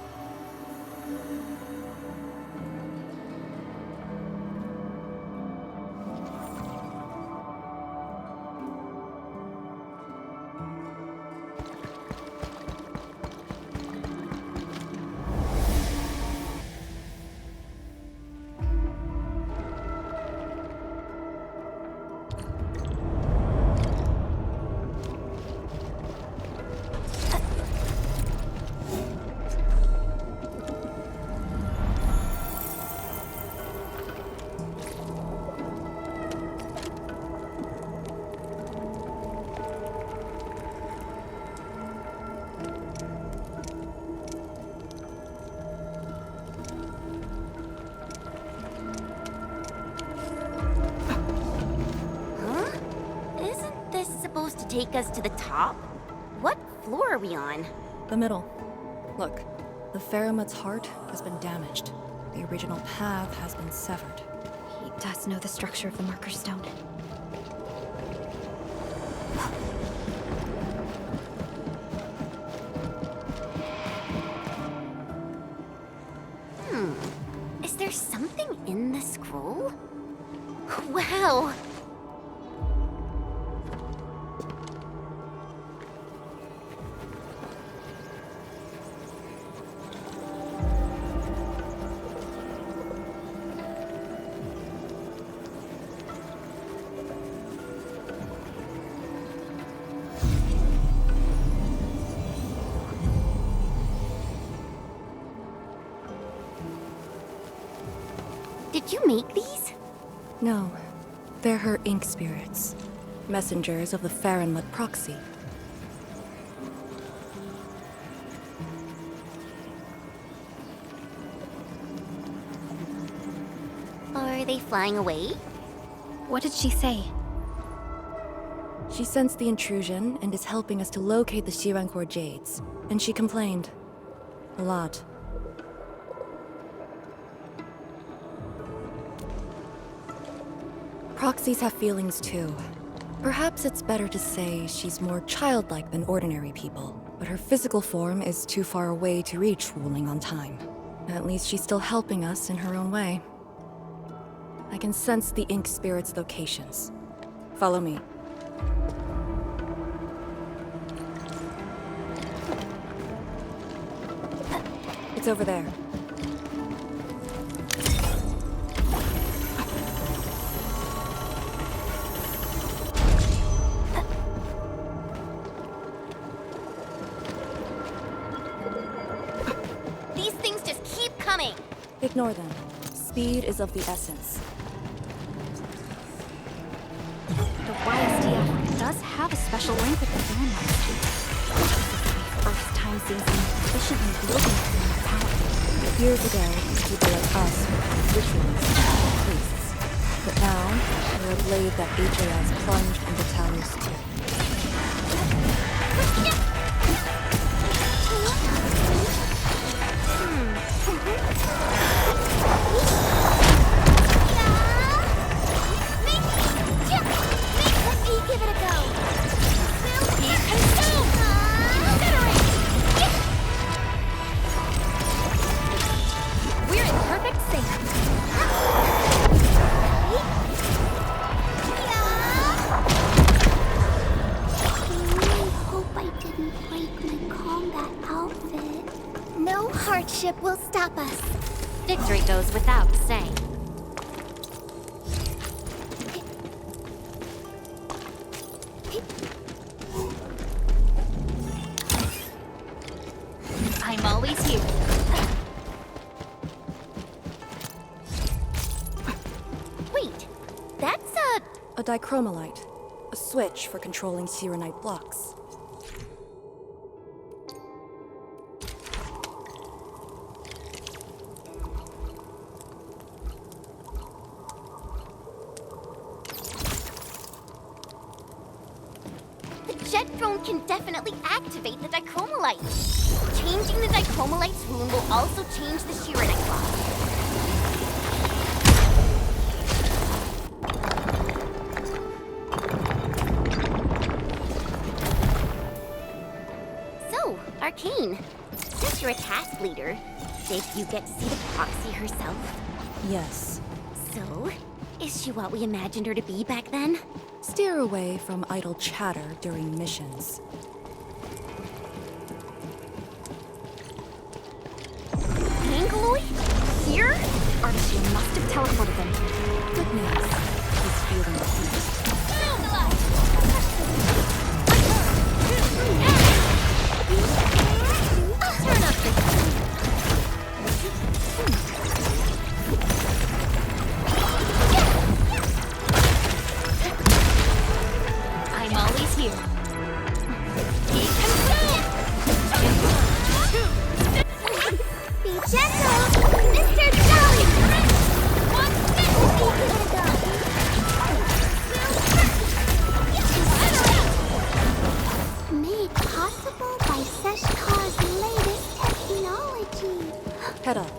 To take us to the top? What floor are we on? The middle. Look, the Farenmut's heart has been damaged. The original path has been severed. He does know the structure of the Marker Stone. Is there something in the scroll? Wow! Did you make these? No. They're her ink spirits. Messengers of the Farenmut proxy. Are they flying away? What did she say? She sensed the intrusion and is helping us to locate the Shirankor Jades. And she complained. A lot. Proxies have feelings too. Perhaps it's better to say she's more childlike than ordinary people, but her physical form is too far away to reach Wuling on time. At least she's still helping us in her own way. I can sense the Ink Spirit's locations. Follow me. It's over there. These things just keep coming. Ignore them. Speed is of the essence. The YSDF does have a special link with the Zenless. First time seeing someone efficiently wielding their power. Years ago, people like us were rituals and priests. But now, we're a blade that HAS plunged into Talos too. Give it a go. Will be consumed. Incinerate. We're in perfect sync. I hope I didn't break my combat outfit. No hardship will stop us. Victory goes without saying. I'm always here. Wait, that's A dichromolite. A switch for controlling Sirenite blocks. The jet drone can definitely activate the dichromolite. Changing the dichromolite's rune will also change the Shiranite block. So, Arcane, since you're a task leader, did you get to see the proxy herself? Yes. So, is she what we imagined her to be back then? Steer away from idle chatter during missions. Angloid? Here? Artisan must have teleported them. Good news. He's feeling appeased. Turn up the I'm always here. Be gentle, Mr. Jolly! One made possible by Seshkar's latest technology. Head up.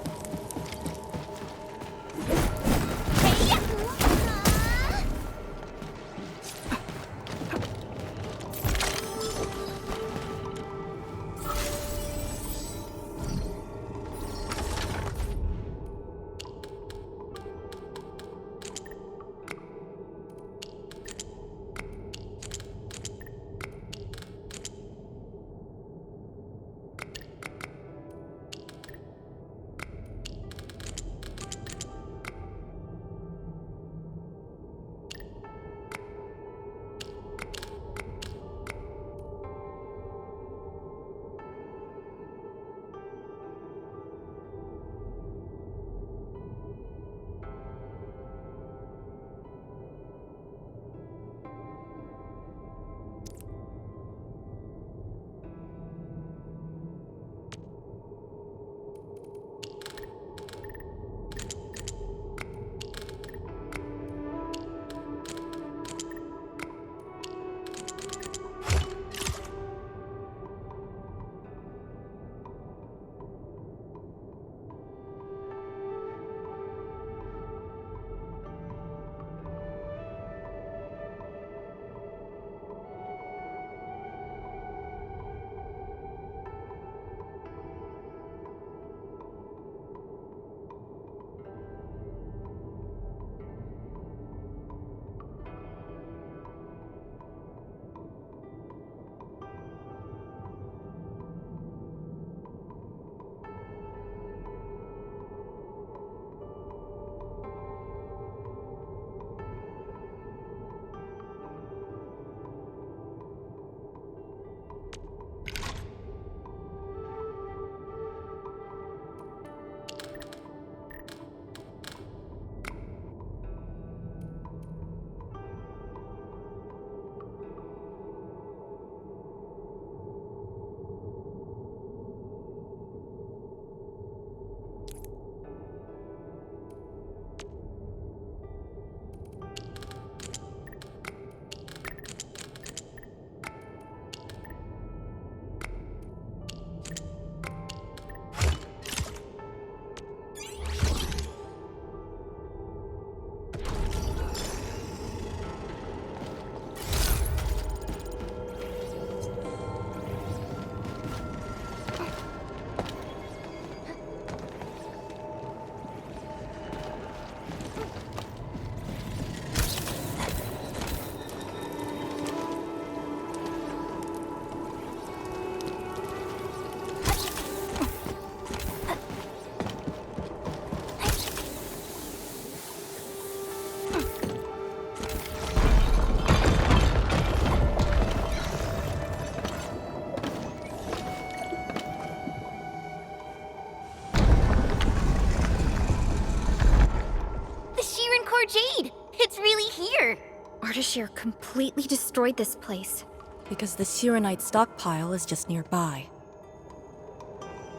core jade! It's really here! Ardashir completely destroyed this place. Because the Sirenite stockpile is just nearby.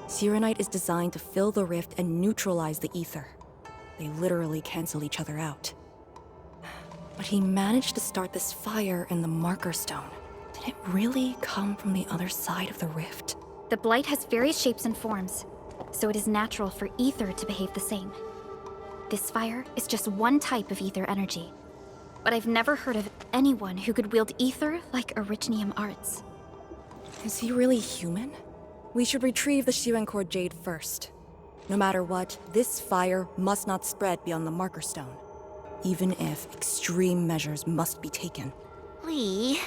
Sirenite is designed to fill the rift and neutralize the ether. They literally cancel each other out. But he managed to start this fire in the marker stone. Did it really come from the other side of the rift? The blight has various shapes and forms, so it is natural for ether to behave the same. This fire is just one type of ether energy, but I've never heard of anyone who could wield ether like Originium arts. Is he really human? We should retrieve the Shirencore Jade first. No matter what, this fire must not spread beyond the marker stone, even if extreme measures must be taken. Lee...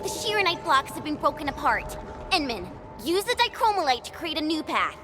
The Shirenite blocks have been broken apart. Enman, use the dichromolite to create a new path.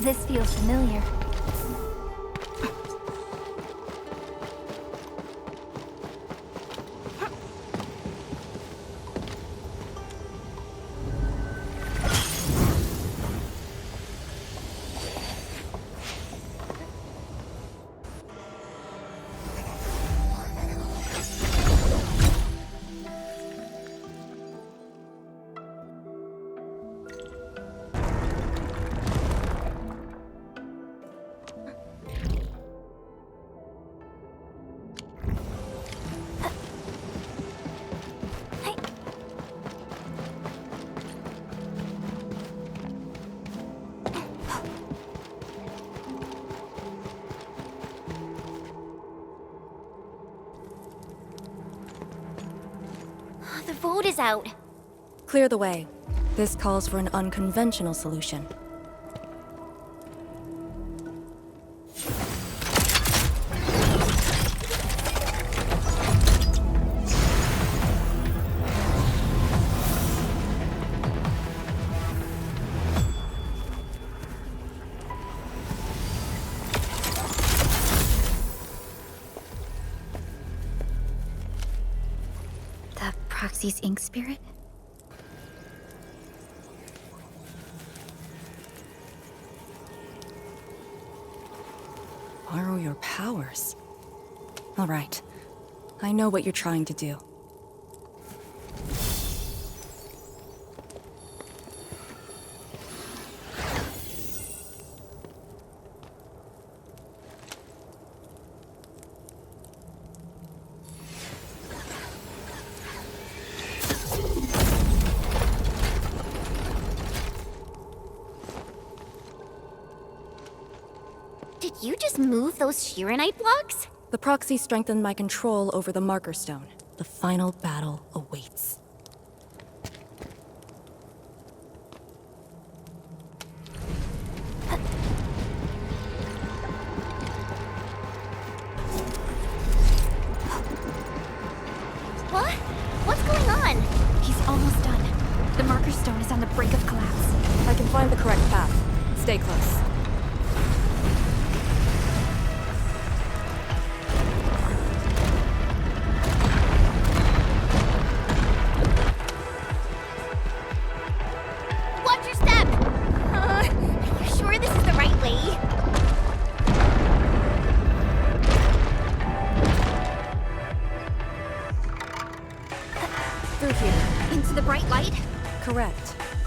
This feels familiar. The vote is out. Clear the way. This calls for an unconventional solution. Proxy's ink spirit? Borrow your powers. All right. I know what you're trying to do. Did you just move those Shirenite blocks? The proxy strengthened my control over the marker stone. The final battle awaits. What? What's going on? He's almost done. The marker stone is on the brink of collapse. I can find the correct path. Stay close. Watch your step! Are you sure this is the right way?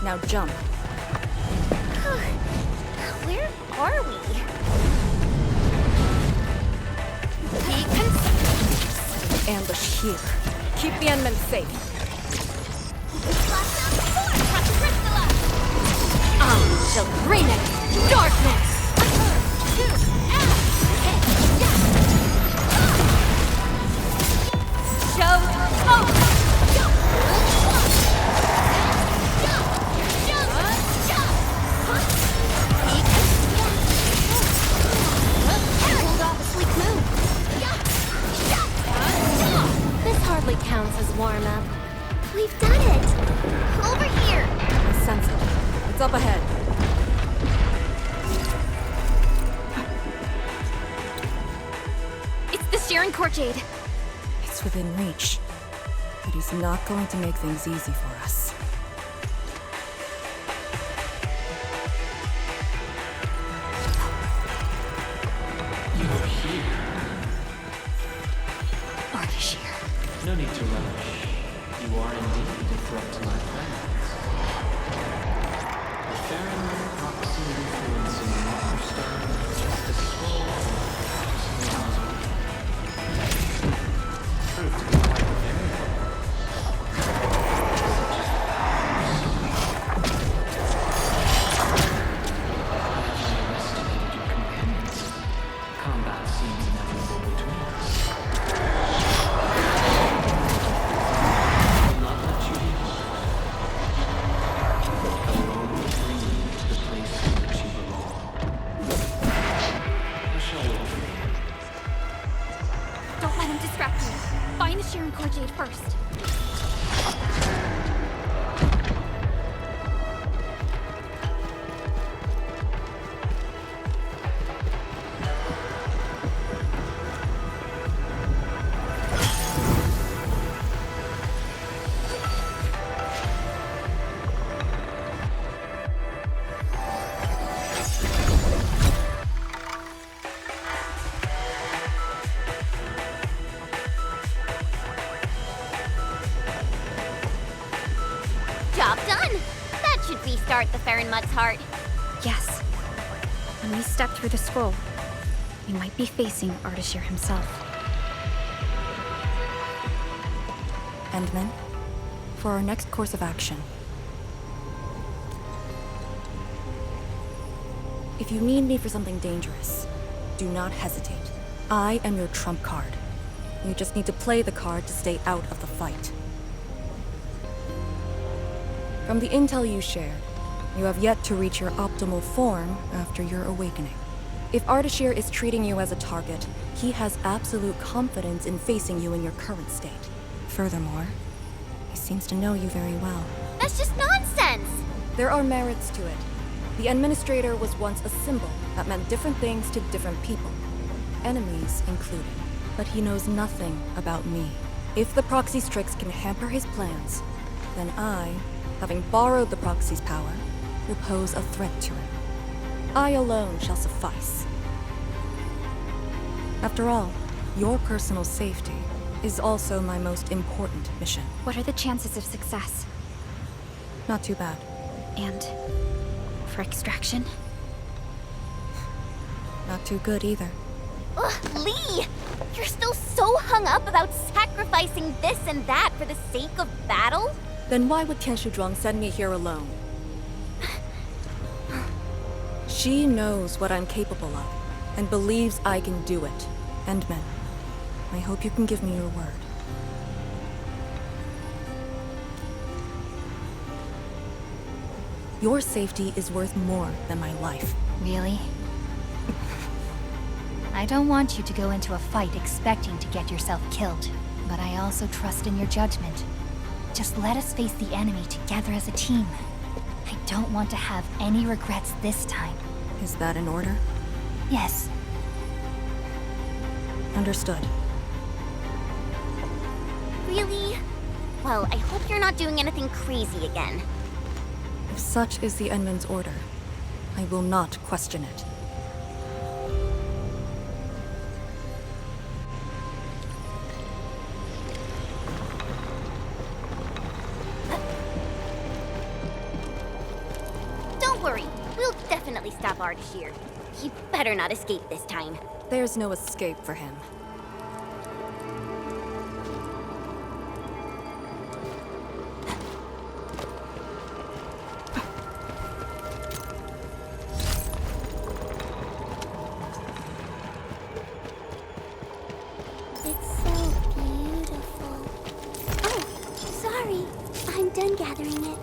Now jump. Where are we? Ambush here. Keep the Endmen safe. I shall bring it! Darkness! Show hope! Pulled off a sleek move. This hardly counts as warm-up. We've done it! Over here! I sense it. It's up ahead. It's the Sharon Core Jade. It's within reach. But he's not going to make things easy for us. You are here. Ardashir. No need to rush. You are indeed a threat to my plans. The Farron proxy influencing the Nether Star is just a scroll just allows me. Proved to be quite variable. I underestimated your companions. Combat seems inevitable between us. I will not let you be harmed. Alone will bring you to the place in which you belong. I shall wait for you. Don't let him distract you. Find the Sharon Core Jade first. Job done! That should restart the Farron Mutt's heart. Yes. When we step through the scroll, we might be facing Ardashir himself. Endmen, for our next course of action. If you need me for something dangerous, do not hesitate. I am your trump card. You just need to play the card to stay out of the fight. From the intel you shared, you have yet to reach your optimal form after your awakening. If Ardashir is treating you as a target, he has absolute confidence in facing you in your current state. Furthermore, he seems to know you very well. That's just nonsense! There are merits to it. The Administrator was once a symbol that meant different things to different people, enemies included. But he knows nothing about me. If the proxy's tricks can hamper his plans, then I, having borrowed the proxy's power, will pose a threat to him. I alone shall suffice. After all, your personal safety is also my most important mission. What are the chances of success? Not too bad. And for extraction? Not too good either. Ugh, Lee! You're still so hung up about sacrificing this and that for the sake of battle? Then why would Tian Shuzhuang send me here alone? She knows what I'm capable of, and believes I can do it. Endmen, I hope you can give me your word. Your safety is worth more than my life. Really? I don't want you to go into a fight expecting to get yourself killed, but I also trust in your judgment. Just let us face the enemy together as a team. I don't want to have any regrets this time. Is that an order? Yes. Understood. Really? Well, I hope you're not doing anything crazy again. If such is the Endman's order, I will not question it. worry. We'll definitely stop Ardashir. He better not escape this time. There's no escape for him. It's so beautiful. Oh, sorry. I'm done gathering it.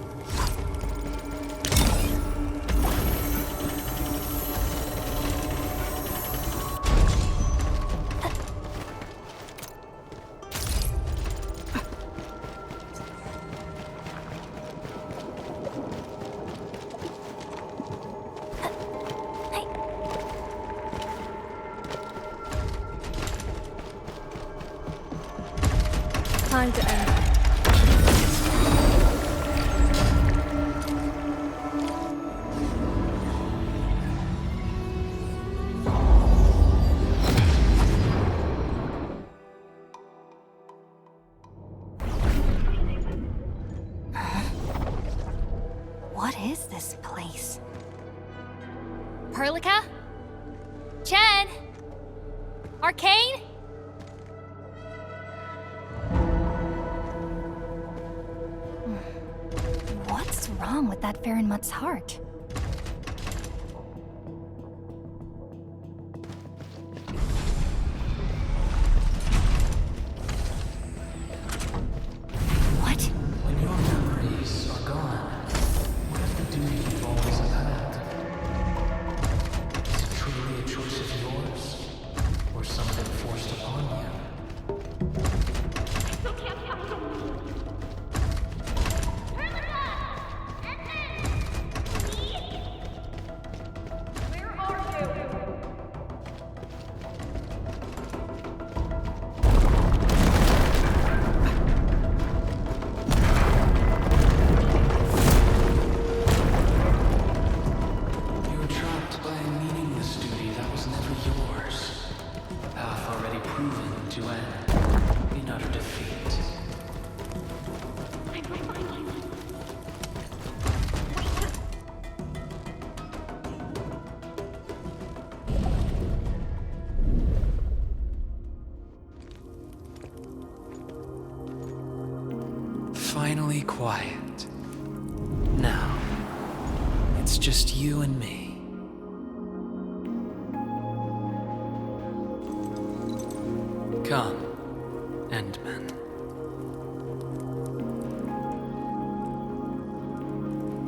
Time to end. What is this place? Perlica? Chen? Arcane? What's wrong with that Farinmut's heart? What? When your memories are gone, what is the duty you've always upheld? Is it truly a choice of yours, or something forced upon you? You were trapped by a meaningless duty that was never yours. A path already proven to end in utter defeat. Finally quiet. Now, it's just you and me. Come, Endmen.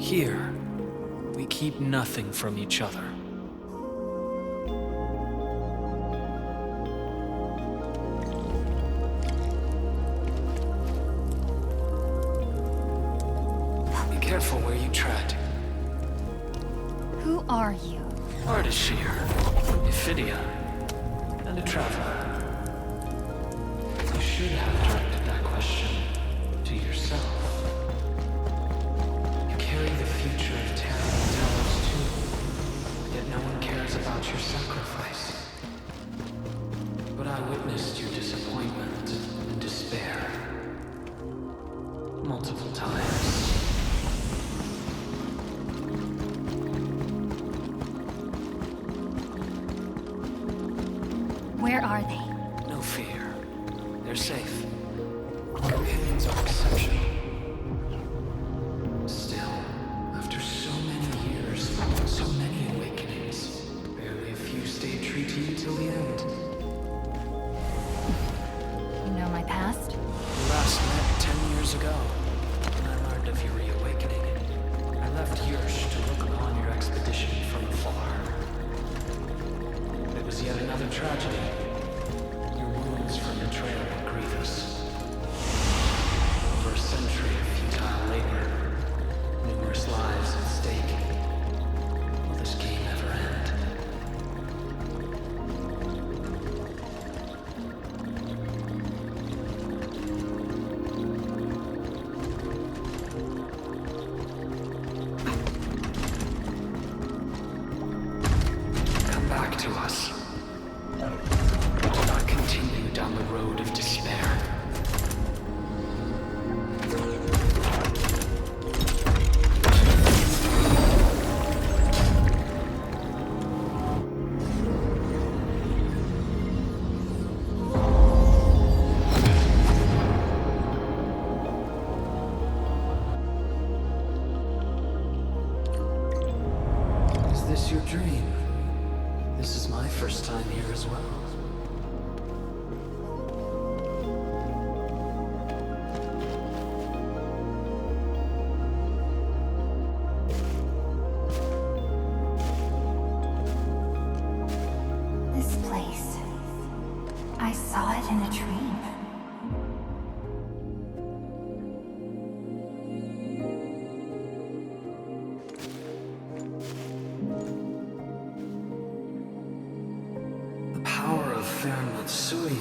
Here, we keep nothing from each other. Be careful where you tread. Who are you? Ardashir, Ephidia, and a traveler. You should have directed that question to yourself. You carry the future of Terra and Talos too, yet no one cares about your sacrifice. But I witnessed your disappointment and despair. Multiple times. Where are they? No fear. They're safe. Companions are exceptional. Still, after so many years, so many awakenings, barely a few stayed true to you till the end. You know my past? We last met 10 years ago, when I learned of your reawakening. I left Yursh to look upon your expedition from afar. It was yet another tragedy. Your wounds from betrayal were grievous. Over a century of futile labor, numerous lives at stake. Will this game ever end? Come back to us. Do not continue down the road of despair. Is this your dream? This is my first time here as well. This place. I saw it in a dream.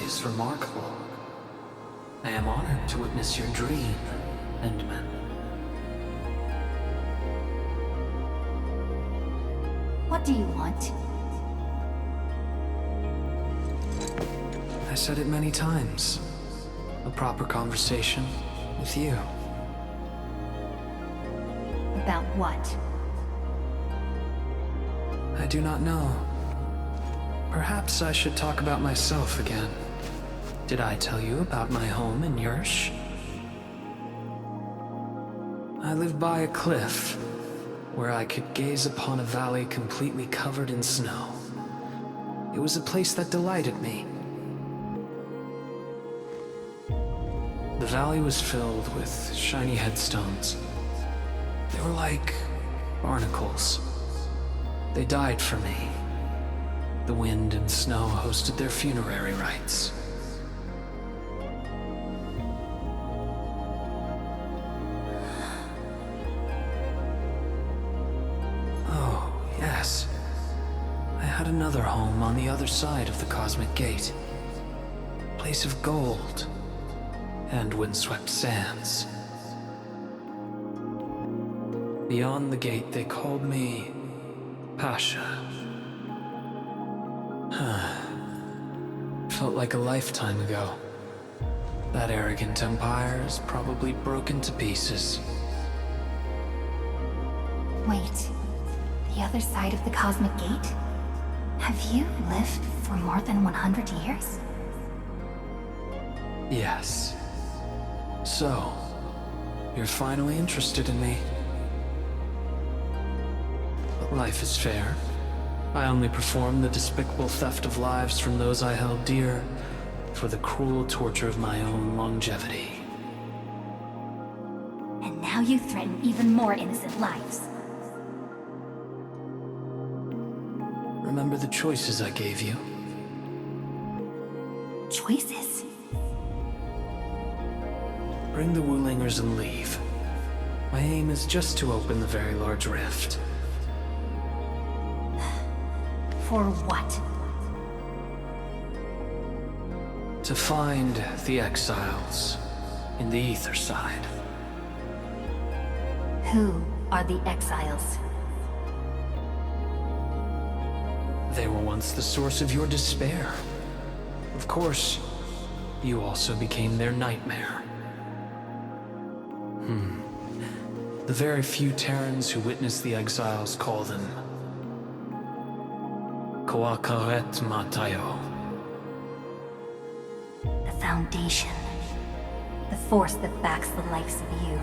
Is remarkable. I am honored to witness your dream, Endman. What do you want? I said it many times. A proper conversation with you. About what? I do not know. Perhaps I should talk about myself again. Did I tell you about my home in Yursh? I lived by a cliff, where I could gaze upon a valley completely covered in snow. It was a place that delighted me. The valley was filled with shiny headstones. They were like barnacles. They died for me. The wind and snow hosted their funerary rites. Oh, yes. I had another home on the other side of the Cosmic Gate. A place of gold and windswept sands. Beyond the gate, they called me Pasha. Felt like a lifetime ago. That arrogant empire is probably broken to pieces. Wait, the other side of the Cosmic Gate? Have you lived for more than 100 years? Yes. So, you're finally interested in me. But life is fair. I only performed the despicable theft of lives from those I held dear for the cruel torture of my own longevity. And now you threaten even more innocent lives. Remember the choices I gave you? Choices? Bring the Wulingers and leave. My aim is just to open the very large rift. For what? To find the exiles in the Aether side. Who are the exiles? They were once the source of your despair. Of course, you also became their nightmare. The very few Terrans who witness the exiles call them Koakaret Matayo. The Foundation. The force that backs the likes of you.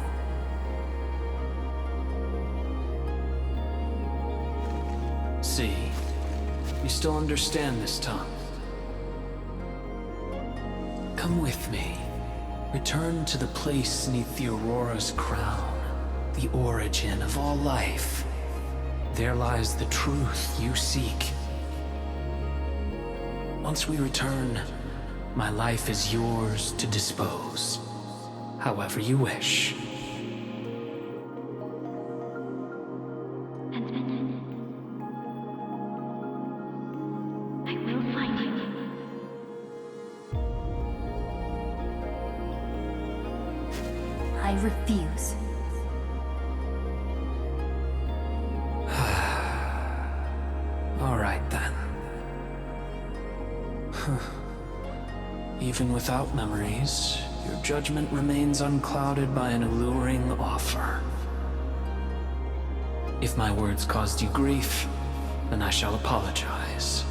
See, you still understand this tongue. Come with me. Return to the place neath the Aurora's crown, the origin of all life. There lies the truth you seek. Once we return, my life is yours to dispose, however you wish. I will find you. I refuse. All right then. Even without memories, your judgment remains unclouded by an alluring offer. If my words caused you grief, then I shall apologize.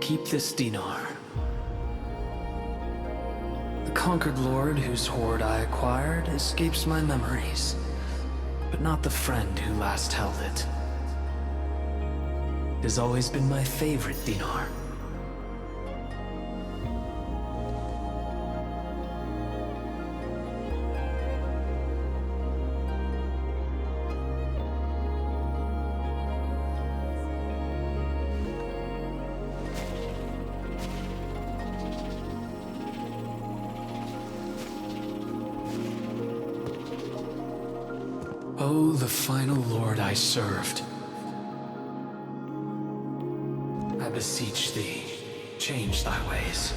keep this dinar. The conquered lord whose hoard I acquired escapes my memories, but not the friend who last held it. It has always been my favorite dinar. Oh, the final lord I served. I beseech thee, change thy ways.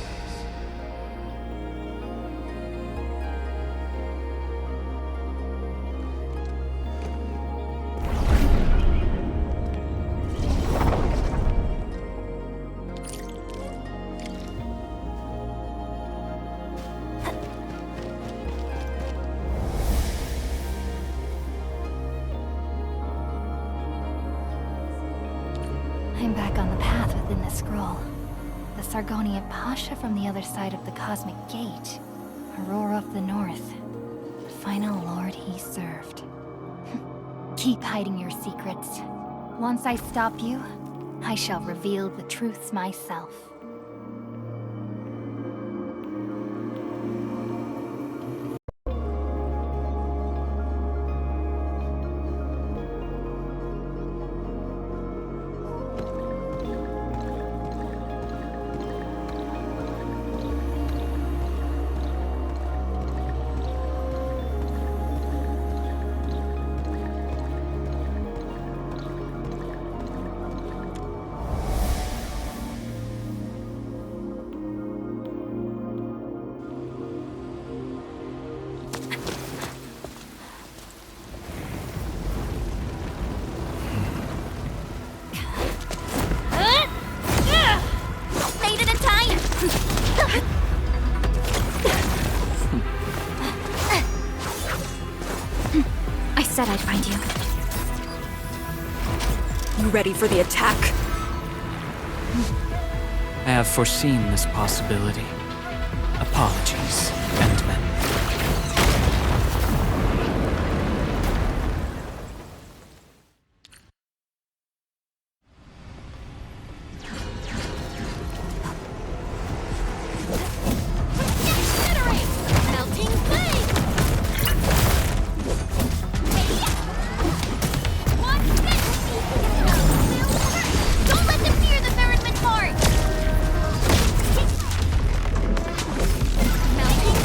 I'm back on the path within the scroll. The Sargonian Pasha from the other side of the Cosmic Gate. Aurora of the North. The final lord he served. Keep hiding your secrets. Once I stop you, I shall reveal the truths myself. I said I'd find you. You ready for the attack? I have foreseen this possibility. Apologies, Endman. Melting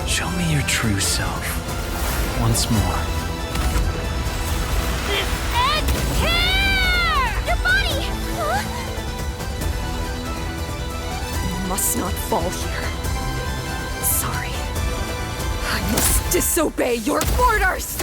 Show me your true self. Once more. Your body! Huh? You must not fall here. Sorry. I must disobey your orders!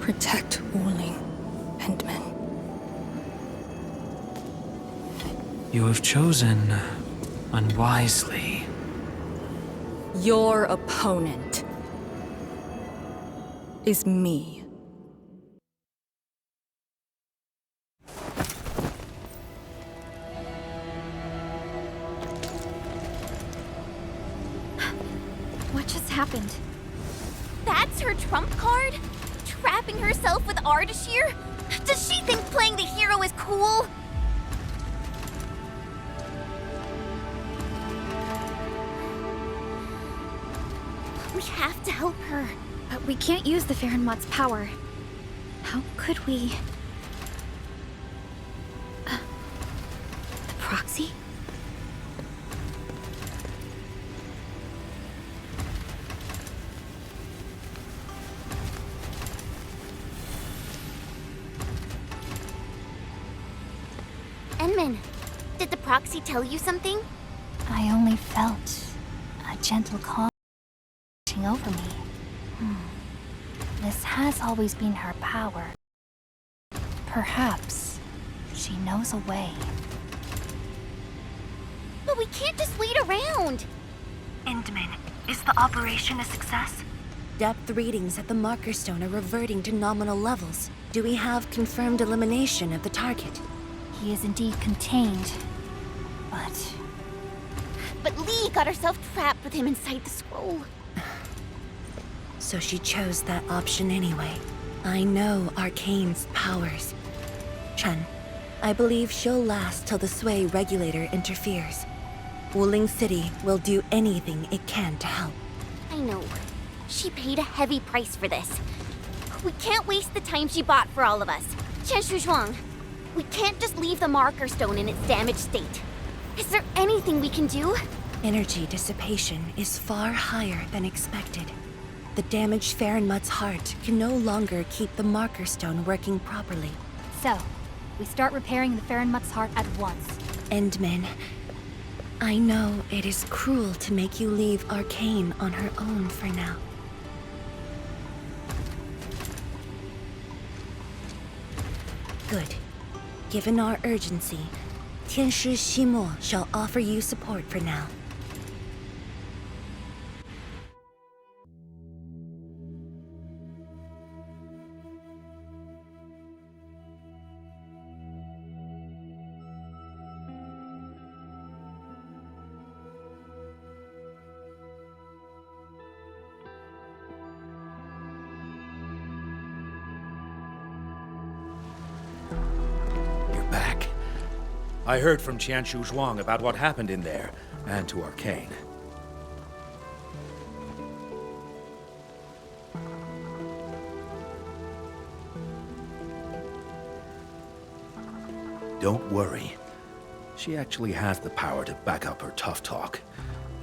Protect Wuling, Endman. You have chosen unwisely. Your opponent is me. What just happened? That's her trump card? Trapping herself with Ardashir? Does she think playing the hero is cool? We have to help her. But we can't use the Farenmot's power. How could we... the proxy? Enman, did the proxy tell you something? I only felt a gentle calm washing over me. This has always been her power. Perhaps she knows a way. But we can't just wait around. Endman, is the operation a success? Depth readings at the marker stone are reverting to nominal levels. Do we have confirmed elimination of the target? He is indeed contained, but... But Lee got herself trapped with him inside the scroll. So she chose that option anyway. I know Arcane's powers. Chen, I believe she'll last till the Sway regulator interferes. Wuling City will do anything it can to help. I know. She paid a heavy price for this. We can't waste the time she bought for all of us. Chen Shuzhuang, we can't just leave the marker stone in its damaged state. Is there anything we can do? Energy dissipation is far higher than expected. The damaged Farenmut's heart can no longer keep the marker stone working properly. So, we start repairing the Farenmut's heart at once. Endman, I know it is cruel to make you leave Arcane on her own for now. Good. Given our urgency, Tianshi Shimo shall offer you support for now. I heard from Qianshu Zhuang about what happened in there, and to Arcane. Don't worry. She actually has the power to back up her tough talk.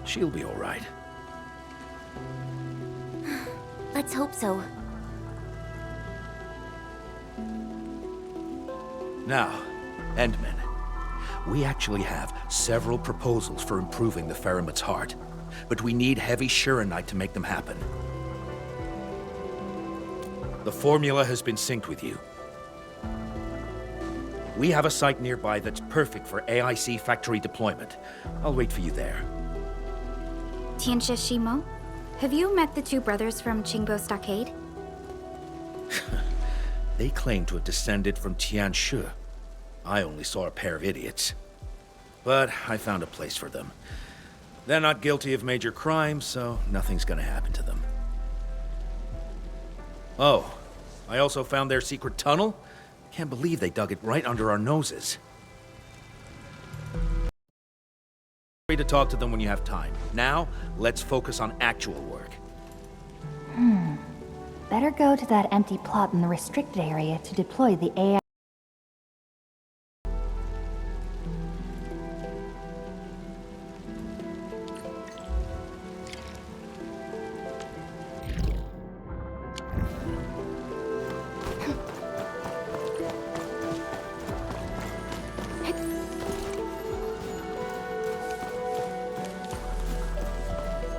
She'll be all right. Let's hope so. Now, Endman. We actually have several proposals for improving the Ferromet's heart, but we need heavy Shurenite to make them happen. The formula has been synced with you. We have a site nearby that's perfect for AIC factory deployment. I'll wait for you there. Tianxia Shimo? Have you met the two brothers from Qingbo Stockade? They claim to have descended from Tianxia. I only saw a pair of idiots. But I found a place for them. They're not guilty of major crimes, so nothing's gonna happen to them. Oh, I also found their secret tunnel. Can't believe they dug it right under our noses. Free to talk to them when you have time. Now, let's focus on actual work. Better go to that empty plot in the restricted area to deploy the AI.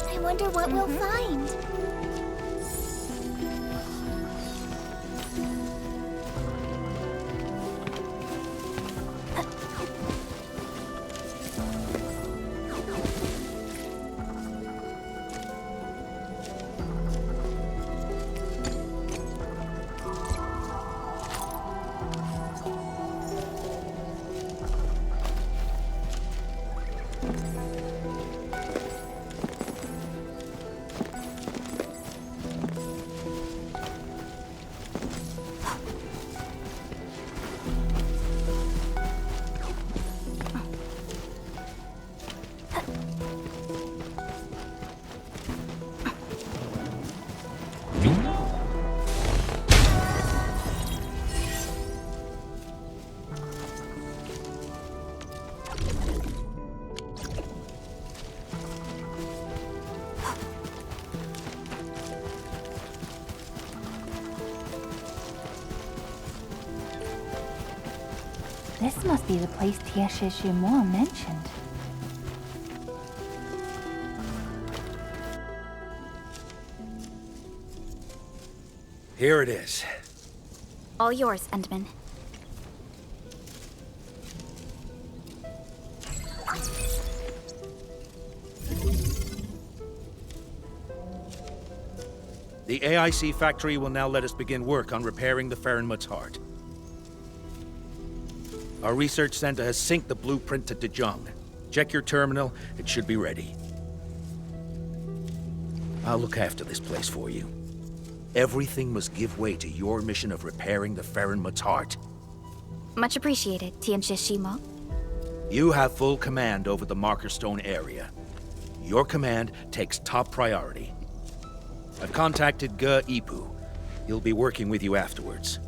I wonder what we'll find. This must be the place Tianxia Shimo mentioned. Here it is. All yours, Endman. The AIC factory will now let us begin work on repairing the Fahrenmut's heart. Our research center has synced the blueprint to Dejong. Check your terminal, it should be ready. I'll look after this place for you. Everything must give way to your mission of repairing the Fahrenmut's heart. Much appreciated, Tianxia Shimo. You have full command over the Markerstone area. Your command takes top priority. I've contacted Ge Ipu. He'll be working with you afterwards.